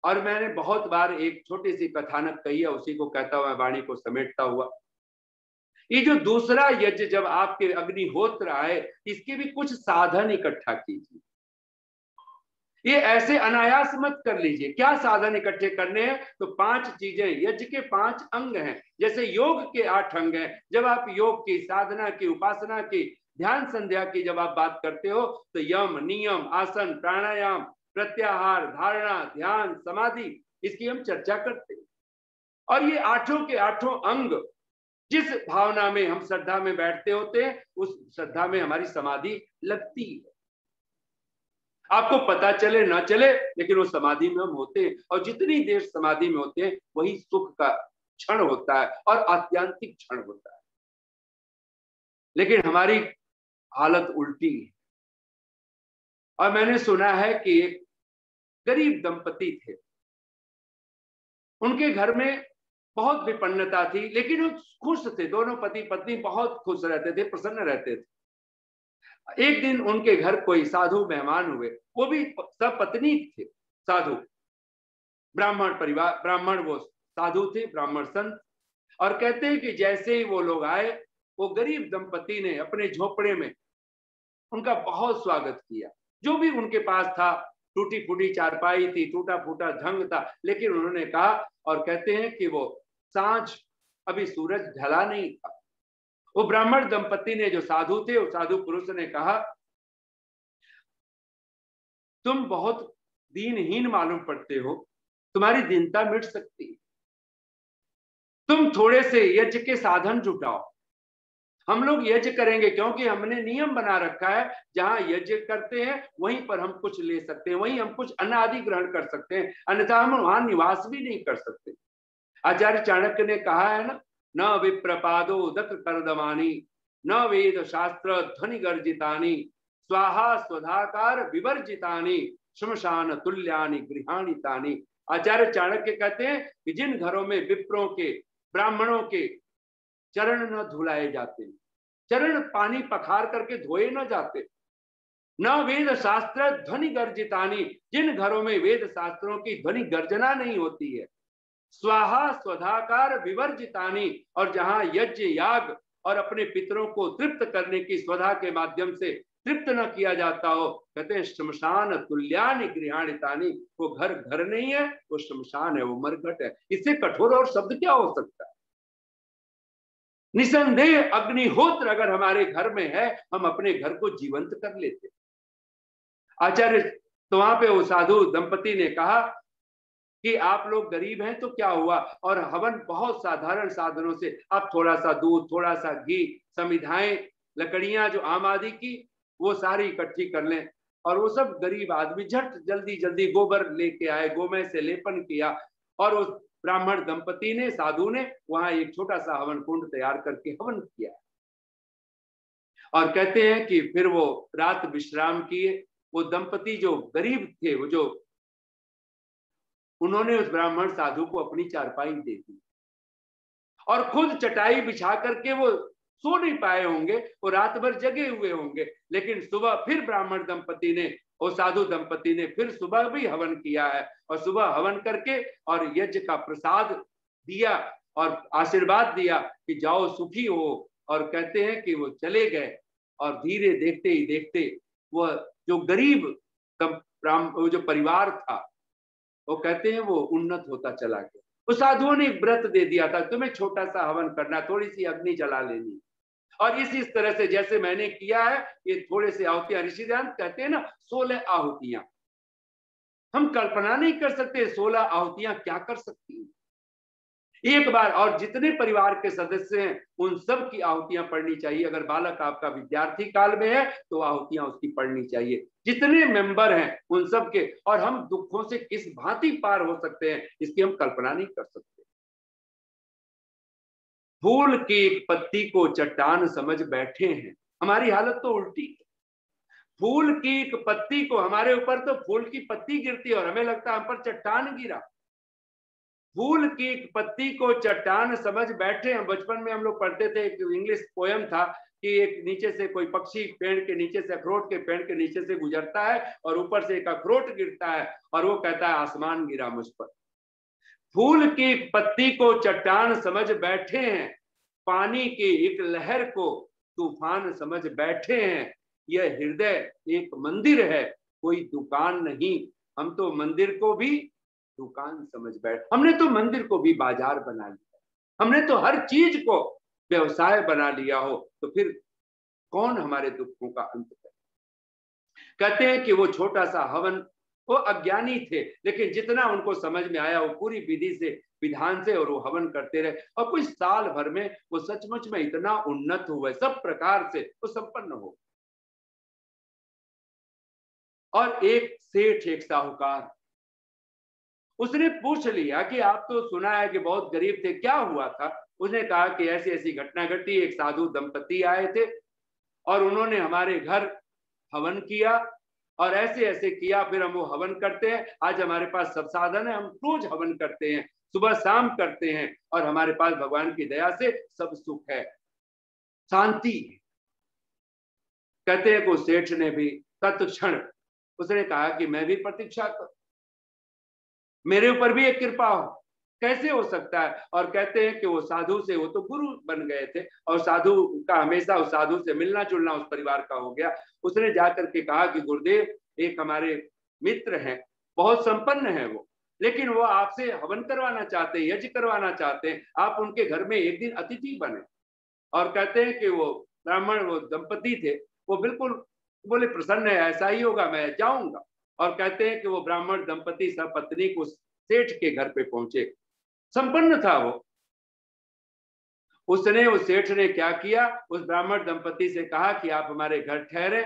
और मैंने बहुत बार एक छोटी सी कथानक कही है, उसी को कहता हुआ वाणी को समेटता हुआ। ये जो दूसरा यज्ञ जब आपके अग्निहोत्र आए, इसके भी कुछ साधन इकट्ठा कीजिए। ये ऐसे अनायास मत कर लीजिए। क्या साधन इकट्ठे करने हैं? तो 5 चीजें, यज्ञ के 5 अंग हैं। जैसे योग के 8 अंग हैं। जब आप योग की साधना की, उपासना की, ध्यान संध्या की जब आप बात करते हो, तो यम, नियम, आसन, प्राणायाम, प्रत्याहार, धारणा, ध्यान, समाधि, इसकी हम चर्चा करते हैं। और ये 8 के 8 अंग जिस भावना में हम श्रद्धा में बैठते होते हैं, उस श्रद्धा में हमारी समाधि लगती है। आपको पता चले ना चले, लेकिन वो समाधि में हम होते हैं। और जितनी देर समाधि में होते हैं वही सुख का क्षण होता है और आत्यांतिक क्षण होता है। लेकिन हमारी हालत उल्टी है। और मैंने सुना है कि एक गरीब दंपति थे, उनके घर में बहुत विपन्नता थी, लेकिन वो खुश थे। दोनों पति पत्नी बहुत खुश रहते थे, प्रसन्न रहते थे। एक दिन उनके घर कोई साधु मेहमान हुए, वो भी सब पत्नी थे, साधु, ब्राह्मण परिवार, ब्राह्मण वो साधु थे, ब्राह्मण संत। और कहते हैं कि जैसे ही वो लोग आए, वो गरीब दंपति ने अपने झोपड़े में उनका बहुत स्वागत किया। जो भी उनके पास था, टूटी फूटी चारपाई थी, टूटा फूटा ढंग था, लेकिन उन्होंने कहा, और कहते हैं कि वो सांझ, अभी सूरज ढला नहीं था, वो ब्राह्मण दंपति ने, जो साधु थे, वो साधु पुरुष ने कहा, तुम बहुत दीनहीन मालूम पड़ते हो, तुम्हारी दीनता मिट सकती है। तुम थोड़े से यज्ञ के साधन जुटाओ, हम लोग यज्ञ करेंगे, क्योंकि हमने नियम बना रखा है, जहां यज्ञ करते हैं वहीं पर हम कुछ ले सकते हैं, वहीं हम कुछ अन्न आदि ग्रहण कर सकते हैं, अन्यथा हम वहां निवास भी नहीं कर सकते। आचार्य चाणक्य ने कहा है ना, न विप्रपादो दक कर्दमानी, न वेद शास्त्र ध्वनि गर्जितानी, स्वाहा स्वधाकार विवर्जितानी, श्मशान तुल्यानि गृहाणि तानि। आचार्य चाणक्य कहते हैं कि जिन घरों में विप्रों के, ब्राह्मणों के चरण न धुलाए जाते, चरण पानी पखार करके धोए न जाते, न वेद शास्त्र ध्वनि गर्जितानी, जिन घरों में वेद शास्त्रों की ध्वनि गर्जना नहीं होती है, स्वाहा स्वधाकार विवर्जितानी, और जहां यज्ञ याग और अपने पितरों को तृप्त करने की स्वधा के माध्यम से तृप्त न किया जाता हो, कहते हैं श्मशान तुल्यानि गृहाणि तानि। वो घर घर नहीं है, वो श्मशान है, वो मरघट है। इससे कठोर और शब्द क्या हो सकता है? निसंदेह अग्निहोत्र अगर हमारे घर में है, हम अपने घर को जीवंत कर लेते। आचार्य तो वहां पे वो साधु दंपति ने कहा कि आप लोग गरीब हैं तो क्या हुआ, और हवन बहुत साधारण साधनों से, आप थोड़ा सा दूध, थोड़ा सा घी, समिधाएं, लकड़ियां जो आम आदि की, वो सारी इकट्ठी कर लें। और वो सब गरीब आदमी झट जल्दी जल्दी गोबर लेके आए, गोमय से लेपन किया, और उस ब्राह्मण दंपति ने, साधु ने वहां एक छोटा सा हवन कुंड तैयार करके हवन किया। और कहते हैं कि फिर वो रात विश्राम किए। वो दंपति जो गरीब थे, वो जो उन्होंने उस ब्राह्मण साधु को अपनी चारपाई दे दी और खुद चटाई बिछा करके वो सो नहीं पाए होंगे, वो रात भर जगे हुए होंगे, लेकिन सुबह फिर ब्राह्मण दंपति ने, वो साधु दंपति ने फिर सुबह भी हवन किया है, और सुबह हवन करके और यज्ञ का प्रसाद दिया और आशीर्वाद दिया कि जाओ सुखी हो। और कहते हैं कि वो चले गए, और धीरे देखते ही देखते वो जो गरीब वो जो परिवार था, वो कहते हैं वो उन्नत होता चला गया। उस साधुओं ने एक व्रत दे दिया था, तुम्हें छोटा सा हवन करना, थोड़ी सी अग्नि जला लेनी, और इस तरह से जैसे मैंने किया है, ये थोड़े से आहुतियां, ऋषि दयानंद कहते हैं ना 16 आहुतियां, हम कल्पना नहीं कर सकते 16 आहुतियां क्या कर सकती हैं एक बार। और जितने परिवार के सदस्य हैं उन सब की आहुतियां पढ़नी चाहिए। अगर बालक आपका विद्यार्थी काल में है तो आहुतियां उसकी पढ़नी चाहिए, जितने मेंबर हैं उन सब के। और हम दुखों से किस भांति पार हो सकते हैं इसकी हम कल्पना नहीं कर सकते। फूल की एक पत्ती को चट्टान समझ बैठे हैं, हमारी हालत तो उल्टी है। फूल की एक पत्ती को, हमारे ऊपर तो फूल की पत्ती गिरती है और हमें लगता है हम पर चट्टान गिरा। फूल की एक पत्ती को चट्टान समझ बैठे हैं। बचपन में हम लोग पढ़ते थे, एक इंग्लिश पोयम था कि एक नीचे से कोई पक्षी पेड़ के नीचे से, अखरोट के पेड़ के नीचे से गुजरता है और ऊपर से एक अखरोट गिरता है और वो कहता है आसमान गिरा मुझ पर। फूल की एक पत्ती को चट्टान समझ बैठे हैं, पानी की एक लहर को तूफान समझ बैठे हैं। यह हृदय एक मंदिर है, कोई दुकान नहीं। हम तो मंदिर को भी दुकान समझ बैठ, हमने तो मंदिर को भी बाजार बना लिया, हमने तो हर चीज को व्यवसाय बना लिया हो, तो फिर कौन हमारे दुखों का अंत करे। कहते हैं कि वो छोटा सा हवन, वो अज्ञानी थे, लेकिन जितना उनको समझ में आया वो पूरी विधि से, विधान से, और वो हवन करते रहे। और कुछ साल भर में वो सचमुच में इतना उन्नत हुए, सब प्रकार से वो संपन्न हो। और एक सेठ, एक साहूकार, उसने पूछ लिया कि आप तो सुना है कि बहुत गरीब थे, क्या हुआ था। उसने कहा कि ऐसी ऐसी घटना घटी, एक साधु दंपति आए थे और उन्होंने हमारे घर हवन किया और ऐसे ऐसे किया, फिर हम वो हवन करते हैं। आज हमारे पास सब साधन है, हम रोज हवन करते हैं, सुबह शाम करते हैं, और हमारे पास भगवान की दया से सब सुख है, शांति है। कहते हैं कि सेठ ने भी तत्क्षण उसने कहा कि मैं भी प्रतीक्षा करूं, मेरे ऊपर भी एक कृपा हो, कैसे हो सकता है। और कहते हैं कि वो साधु से, वो तो गुरु बन गए थे और साधु का हमेशा उस साधु से मिलना जुलना उस परिवार का हो गया। उसने जाकर के कहा कि गुरुदेव, एक हमारे मित्र हैं, बहुत संपन्न है वो, लेकिन वो आपसे हवन करवाना चाहते हैं, यज्ञ करवाना चाहते हैं, आप उनके घर में एक दिन अतिथि बने। और कहते हैं कि वो ब्राह्मण, वो दंपति थे, वो बिल्कुल बोले प्रसन्न है, ऐसा ही होगा, मैं जाऊंगा। और कहते हैं कि वो ब्राह्मण दंपति सपत्नी को सेठ के घर पे पहुंचे, संपन्न था वो। उसने, उस सेठ ने क्या किया, उस ब्राह्मण दंपति से कहा कि आप हमारे घर ठहरे।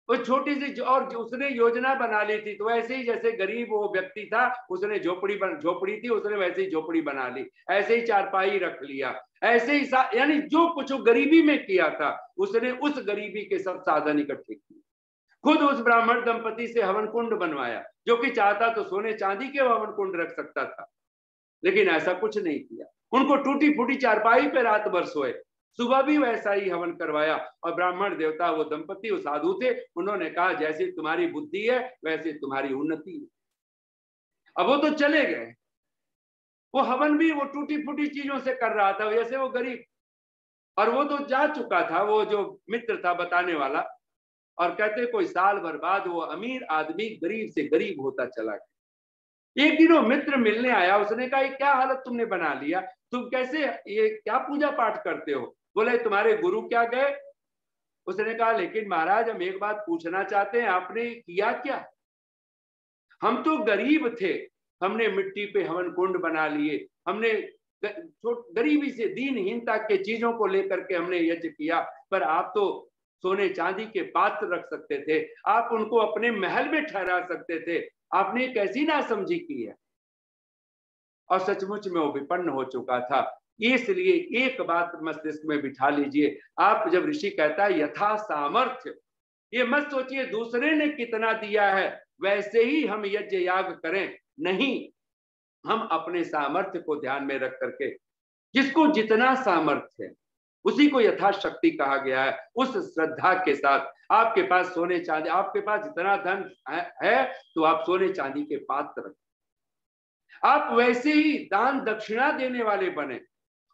वो छोटी सी, और उसने योजना बना ली थी, तो ऐसे ही जैसे गरीब वो व्यक्ति था, उसने झोपड़ी थी, उसने वैसे ही झोपड़ी बना ली, ऐसे ही चारपाई रख लिया, ऐसे ही यानी जो कुछ गरीबी में किया था उसने उस गरीबी के सब साधन इकट्ठे किए। खुद उस ब्राह्मण दंपति से हवन कुंड बनवाया, जो कि चाहता तो सोने चांदी के हवन कुंड रख सकता था, लेकिन ऐसा कुछ नहीं किया। उनको टूटी फूटी चारपाई पे रात भर सोए, सुबह भी वैसा ही हवन करवाया। और ब्राह्मण देवता, वो दंपति, वो साधु थे, उन्होंने कहा जैसी तुम्हारी बुद्धि है वैसे तुम्हारी उन्नति है। अब वो तो चले गए, वो हवन भी वो टूटी फूटी चीजों से कर रहा था, जैसे वो गरीब, और वो तो जा चुका था, वो जो मित्र था बताने वाला। और कहते कोई साल भर बाद वो अमीर आदमी गरीब से गरीब होता चला गया। एक दिन वो मित्र मिलने आया, उसने कहा ये क्या हालत तुमने बना लिया, तुम कैसे, ये क्या पूजा पाठ करते हो। बोले तुम्हारे गुरु क्या गए। उसने कहा लेकिन महाराज हम एक बात पूछना चाहते हैं, आपने किया क्या। हम तो गरीब थे, हमने मिट्टी पे हवन कुंड बना लिए, हमने गरीबी से दीनहीनता के चीजों को लेकर के हमने यज्ञ किया, पर आप तो सोने चांदी के पात्र रख सकते थे, आप उनको अपने महल में ठहरा सकते थे, आपने एक ऐसी नासमझी की है। और सचमुच में वो विपन्न हो चुका था। इसलिए एक बात मस्तिष्क में बिठा लीजिए, आप जब ऋषि कहता है यथा सामर्थ्य, ये मत सोचिए दूसरे ने कितना दिया है वैसे ही हम यज्ञ याग करें, नहीं, हम अपने सामर्थ्य को ध्यान में रख करके, जिसको जितना सामर्थ्य है उसी को यथाशक्ति कहा गया है, उस श्रद्धा के साथ आपके पास सोने चांदी, आपके पास जितना धन है तो आप सोने चांदी के पात्र रखें, आप वैसे ही दान दक्षिणा देने वाले बने।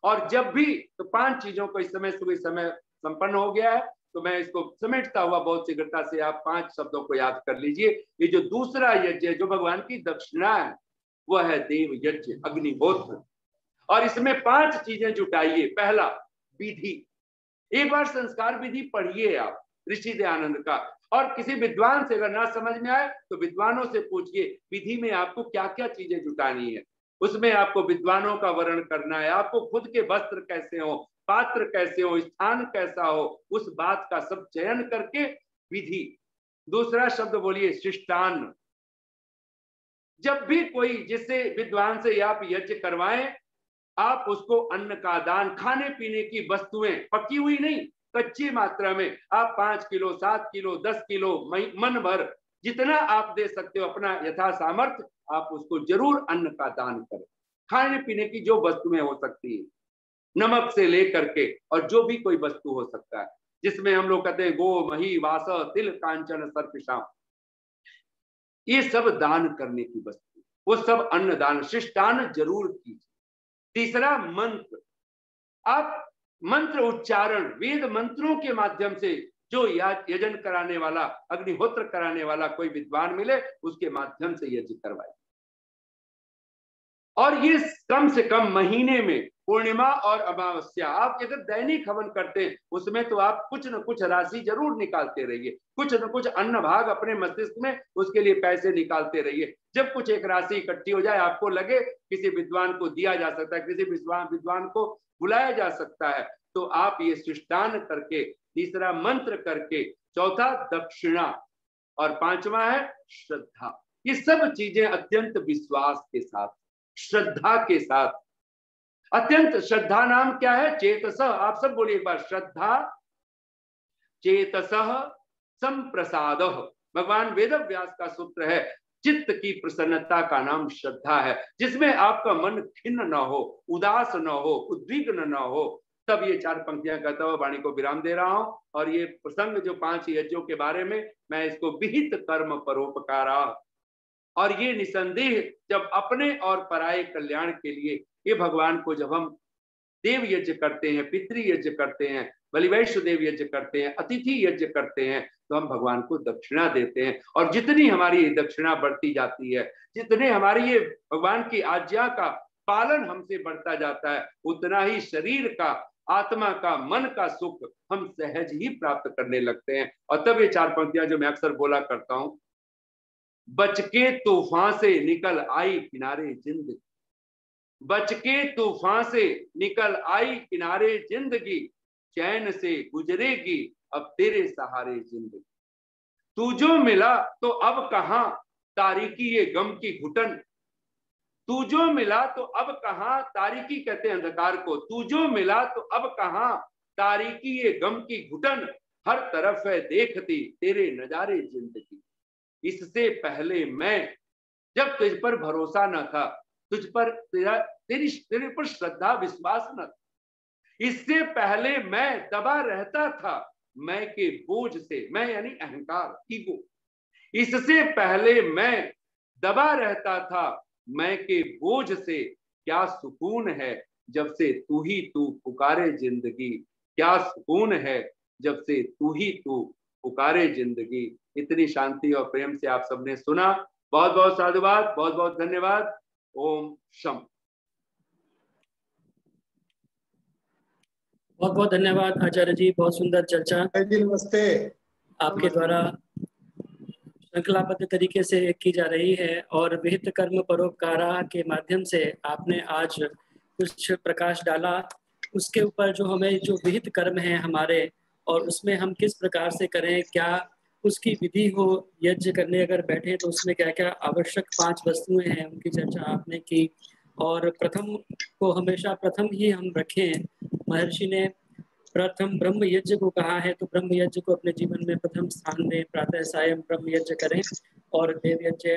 और जब भी, तो 5 चीजों को इस समय समय संपन्न हो गया है, तो मैं इसको समेटता हुआ बहुत शीघ्रता से आप 5 शब्दों को याद कर लीजिए। ये जो दूसरा यज्ञ है, जो भगवान की दक्षिणा है, वह है देव यज्ञ, अग्निहोत्र। और इसमें 5 चीजें जुटाइए। पहला, विधि। एक बार संस्कार विधि पढ़िए आप ऋषि दयानंद का, और किसी विद्वान से अगर ना समझ में आए तो विद्वानों से पूछिए विधि में आपको क्या क्या चीजें जुटानी है। उसमें आपको विद्वानों का वर्ण करना है, आपको खुद के वस्त्र कैसे हो, पात्र कैसे हो, स्थान कैसा हो, उस बात का सब चयन करके विधि। दूसरा शब्द बोलिए, शिष्टान्न। जब भी कोई जिससे विद्वान से आप यज्ञ करवाएं, आप उसको अन्न का दान, खाने पीने की वस्तुएं, पकी हुई नहीं, कच्ची मात्रा में आप 5 किलो, 7 किलो, 10 किलो, मन भर जितना आप दे सकते हो अपना यथा सामर्थ्य, आप उसको जरूर अन्न का दान करें। खाने पीने की जो वस्तुएं हो सकती है, नमक से लेकर के, और जो भी कोई वस्तु हो सकता है जिसमें हम लोग कहते हैं गो, मही, वास, तिल, कांचन, सर्पिशाम, ये सब दान करने की वस्तु, वो सब अन्न दान, शिष्टान्न जरूर कीजिए। तीसरा, मंत्र। आप मंत्र उच्चारण, वेद मंत्रों के माध्यम से जो यजन कराने वाला, अग्निहोत्र कराने वाला कोई विद्वान मिले, उसके माध्यम से यज्ञ करवाए। और ये कम से कम महीने में पूर्णिमा और अमावस्या, आप अगर दैनिक हवन करते हैं उसमें तो आप कुछ न कुछ राशि जरूर निकालते रहिए, कुछ न कुछ अन्न भाग अपने मस्तिष्क में उसके लिए पैसे निकालते रहिए। जब कुछ एक राशि इकट्ठी हो जाए, आपको लगे किसी विद्वान को दिया जा सकता है, किसी विद्वान को बुलाया जा सकता है, तो आप ये शिष्टान्न करके, तीसरा मंत्र करके, चौथा दक्षिणा, और 5वां है श्रद्धा। ये सब चीजें अत्यंत विश्वास के साथ, श्रद्धा के साथ, अत्यंत। श्रद्धा नाम क्या है? चेतसः। आप सब बोलिए एक बार, श्रद्धा चेतसः संप्रसादः। भगवान वेदव्यास का सूत्र है, चित्त की प्रसन्नता का नाम श्रद्धा है, जिसमें आपका मन खिन्न न हो, उदास न हो, उद्विग्न न हो। तब ये 4 पंक्तियां कहता हुआ वाणी को विराम दे रहा हूं। और ये प्रसंग जो 5 यज्ञों के बारे में, मैं इसको विहित कर्म परोपकारा, और ये निसंदेह जब अपने और पराये कल्याण के लिए, ये भगवान को जब हम देव यज्ञ करते हैं, पितृ यज्ञ करते हैं, बलिवैश्य देव यज्ञ करते हैं, अतिथि यज्ञ करते हैं, तो हम भगवान को दक्षिणा देते हैं। और जितनी हमारी दक्षिणा बढ़ती जाती है, जितने हमारी ये भगवान की आज्ञा का पालन हमसे बढ़ता जाता है, उतना ही शरीर का, आत्मा का, मन का सुख हम सहज ही प्राप्त करने लगते हैं। और तब ये 4 पंक्तियां जो मैं अक्सर बोला करता हूं, बच के तूफान से निकल आई किनारे जिंदगी, बच के तूफान से निकल आई किनारे जिंदगी, चैन से गुजरेगी अब तेरे सहारे जिंदगी। तू जो मिला तो अब कहां तारीकी ये गम की घुटन, तू जो मिला तो अब कहां, तारीकी कहते हैं अंधकार को, तू जो मिला तो अब कहां तारीकी ये गम की घुटन, हर तरफ है देखती तेरे नजारे जिंदगी। इससे पहले मैं, जब तुझ पर भरोसा न था, तुझ पर तेरे पर श्रद्धा विश्वास न था, इससे पहले मैं दबा रहता था मैं के बोझ से, मैं यानी अहंकार, ईगो। इससे पहले मैं दबा रहता था मैं के बोझ से, क्या सुकून है जब से तू ही तू पुकारे जिंदगी, क्या सुकून है जब से तू ही तू पुकारे जिंदगी। इतनी शांति और प्रेम से आप सबने सुना, बहुत बहुत साधुवाद, बहुत बहुत धन्यवाद। ओम शम। बहुत बहुत धन्यवाद आचार्य जी, बहुत सुंदर चर्चा नमस्ते। आपके द्वारा श्रृंखलाबद्ध तरीके से की जा रही है और विहित कर्म परोपकारा के माध्यम से आपने आज कुछ प्रकाश डाला उसके ऊपर, जो हमें जो विहित कर्म है हमारे और उसमें हम किस प्रकार से करें, क्या उसकी विधि हो। यज्ञ करने अगर बैठे तो उसमें क्या क्या आवश्यक 5 वस्तुएं हैं, उनकी चर्चा आपने की। और प्रथम को हमेशा प्रथम ही हम रखें। महर्षि ने प्रथम ब्रह्म यज्ञ को कहा है, तो ब्रह्म यज्ञ को अपने जीवन में प्रथम स्थान दें। प्रातः सायं ब्रह्म यज्ञ करें और देव यज्ञ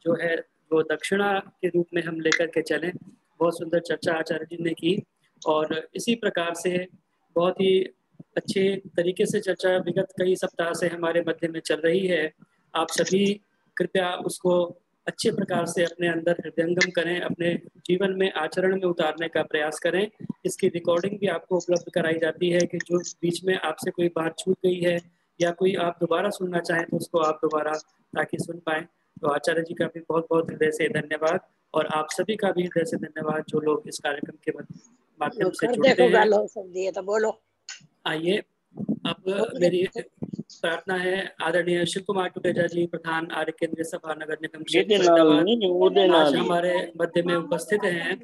जो है वो दक्षिणा के रूप में हम लेकर के चलें। बहुत सुंदर चर्चा आचार्य जी ने की और इसी प्रकार से बहुत ही अच्छे तरीके से चर्चा विगत कई सप्ताह से हमारे मध्य में चल रही है। आप सभी कृपया उसको अच्छे प्रकार से अपने अंदर हृदयंगम करें, अपने जीवन में आचरण में उतारने का प्रयास करें। इसकी रिकॉर्डिंग भी आपको उपलब्ध कराई जाती है कि जो बीच में आपसे कोई बात छूट गई है या कोई आप दोबारा सुनना चाहें तो उसको आप दोबारा ताकि सुन पाएं। तो आचार्य जी का भी बहुत बहुत हृदय से धन्यवाद और आप सभी का भी हृदय से धन्यवाद जो लोग इस कार्यक्रम के माध्यम से जुड़ते हैं। आइए, अब मेरी प्रार्थना है आदरणीय शिव कुमार टुटेजा जी, प्रधान आर्य केंद्रीय सभा नगर निगम क्षेत्र आज हमारे मध्य में उपस्थित हैं।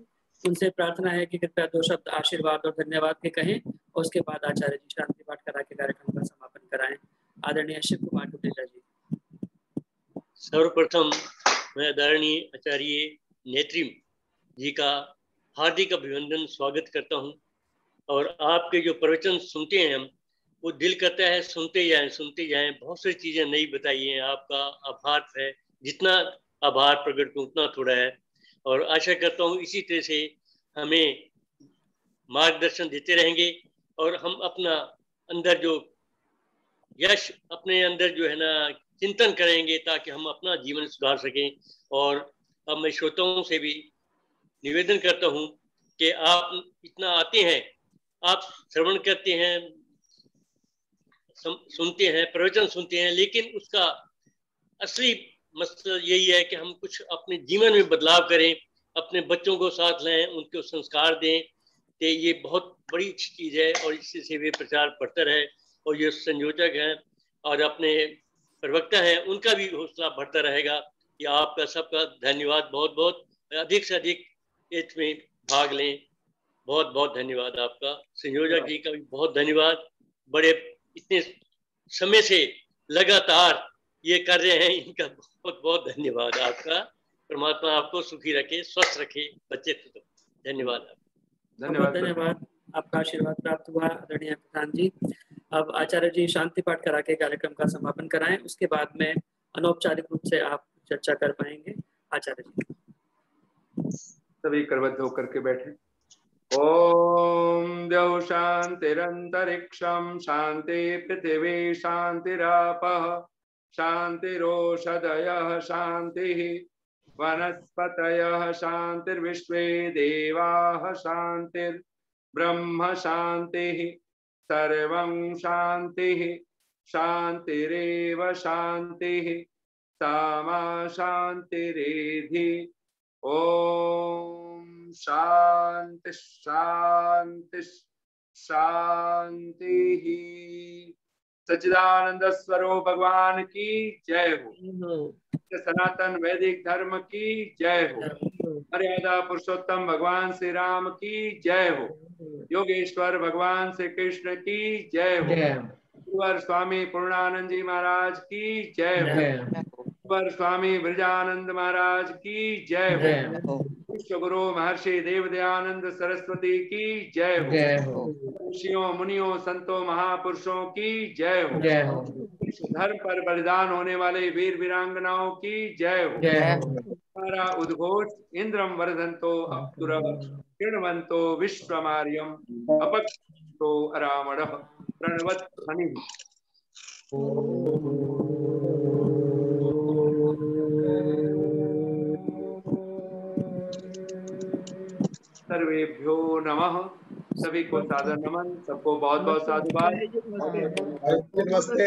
उनसे प्रार्थना है कि कृपया 2 शब्द आशीर्वाद और धन्यवाद के कहें और उसके बाद आचार्य जी शांति पाठ करा के कार्यक्रम का समापन कराएं। आदरणीय शिव कुमार टुटेजा जी। सर्वप्रथम मैं आदरणीय आचार्य नेत्रिम जी का हार्दिक अभिनंदन स्वागत करता हूं और आपके जो प्रवचन सुनते हैं हम, वो दिल करता है सुनते जाएं। बहुत सारी चीजें नई बताई हैं, आपका आभार है। जितना आभार प्रकट करूं उतना थोड़ा है और आशा करता हूं इसी तरह से हमें मार्गदर्शन देते रहेंगे और हम अपना अंदर जो यश अपने अंदर जो है ना चिंतन करेंगे ताकि हम अपना जीवन सुधार सकें। और अब मैं श्रोताओं से भी निवेदन करता हूं कि आप इतना आते हैं, आप श्रवण करते हैं, सुनते हैं, प्रवचन सुनते हैं, लेकिन उसका असली मकसद यही है कि हम कुछ अपने जीवन में बदलाव करें, अपने बच्चों को साथ लें, उनको संस्कार दें। तो ये बहुत बड़ी चीज़ है और इससे वे प्रचार बढ़ता रहे। और ये संयोजक हैं और अपने प्रवक्ता हैं, उनका भी हौसला बढ़ता रहेगा। ये आपका सबका धन्यवाद, बहुत बहुत अधिक से अधिक इसमें भाग लें। बहुत बहुत धन्यवाद आपका। संयोजक जी का भी बहुत धन्यवाद, बड़े इतने समय से लगातार ये कर रहे हैं, इनका बहुत बहुत धन्यवाद आपका। परमात्मा आपको सुखी रखे, स्वस्थ रखे, बच्चे खुद। धन्यवाद। धन्यवाद, आपका आशीर्वाद प्राप्त हुआ आदरणीय प्रधान जी। अब आचार्य जी शांति पाठ करा के कार्यक्रम का समापन कराएं, उसके बाद में अनौपचारिक रूप से आप चर्चा कर पाएंगे। आचार्य जी सभी करबद्ध होकर के बैठे। ओम द्यौ शांतिरंतरिक्षं शांति पृथिवी शांतिरापः शांतिरोषधयः शांतिः वनस्पतयः शांतिर्विश्वे देवाः शांतिर्ब्रह्म शांतिः सर्वं शांतिः शांतिरेव शांतिः सामा शांतिरेधि। ओम शांति शांति शांति। सच्चिदानंद स्वरूप भगवान की जय हो। सनातन वैदिक धर्म की जय हो। मर्यादा पुरुषोत्तम भगवान श्री राम की जय हो। योगेश्वर भगवान श्री कृष्ण की जय हो। गुरुवर स्वामी पूर्णानंद जी महाराज की जय हो। गुरुवर स्वामी ब्रजानंद महाराज की जय हो। विश्व गुरु महर्षि देव दयानंद सरस्वती की जय हो। ऋषियों मुनियों संतों महापुरुषों की जय हो। धर्म पर बलिदान होने वाले वीर वीरांगनाओं की जय हो। हमारा उद्घोष इंद्रम वर्धन्तो अप्सुरः किण्वन्तो विश्वमार्यम् अपक्षतो अरामणः प्रणवध्वनिः। सर्वेभ्यो नमः। सभी को सादर नमन। सबको बहुत बहुत साधुवाद। नमस्ते।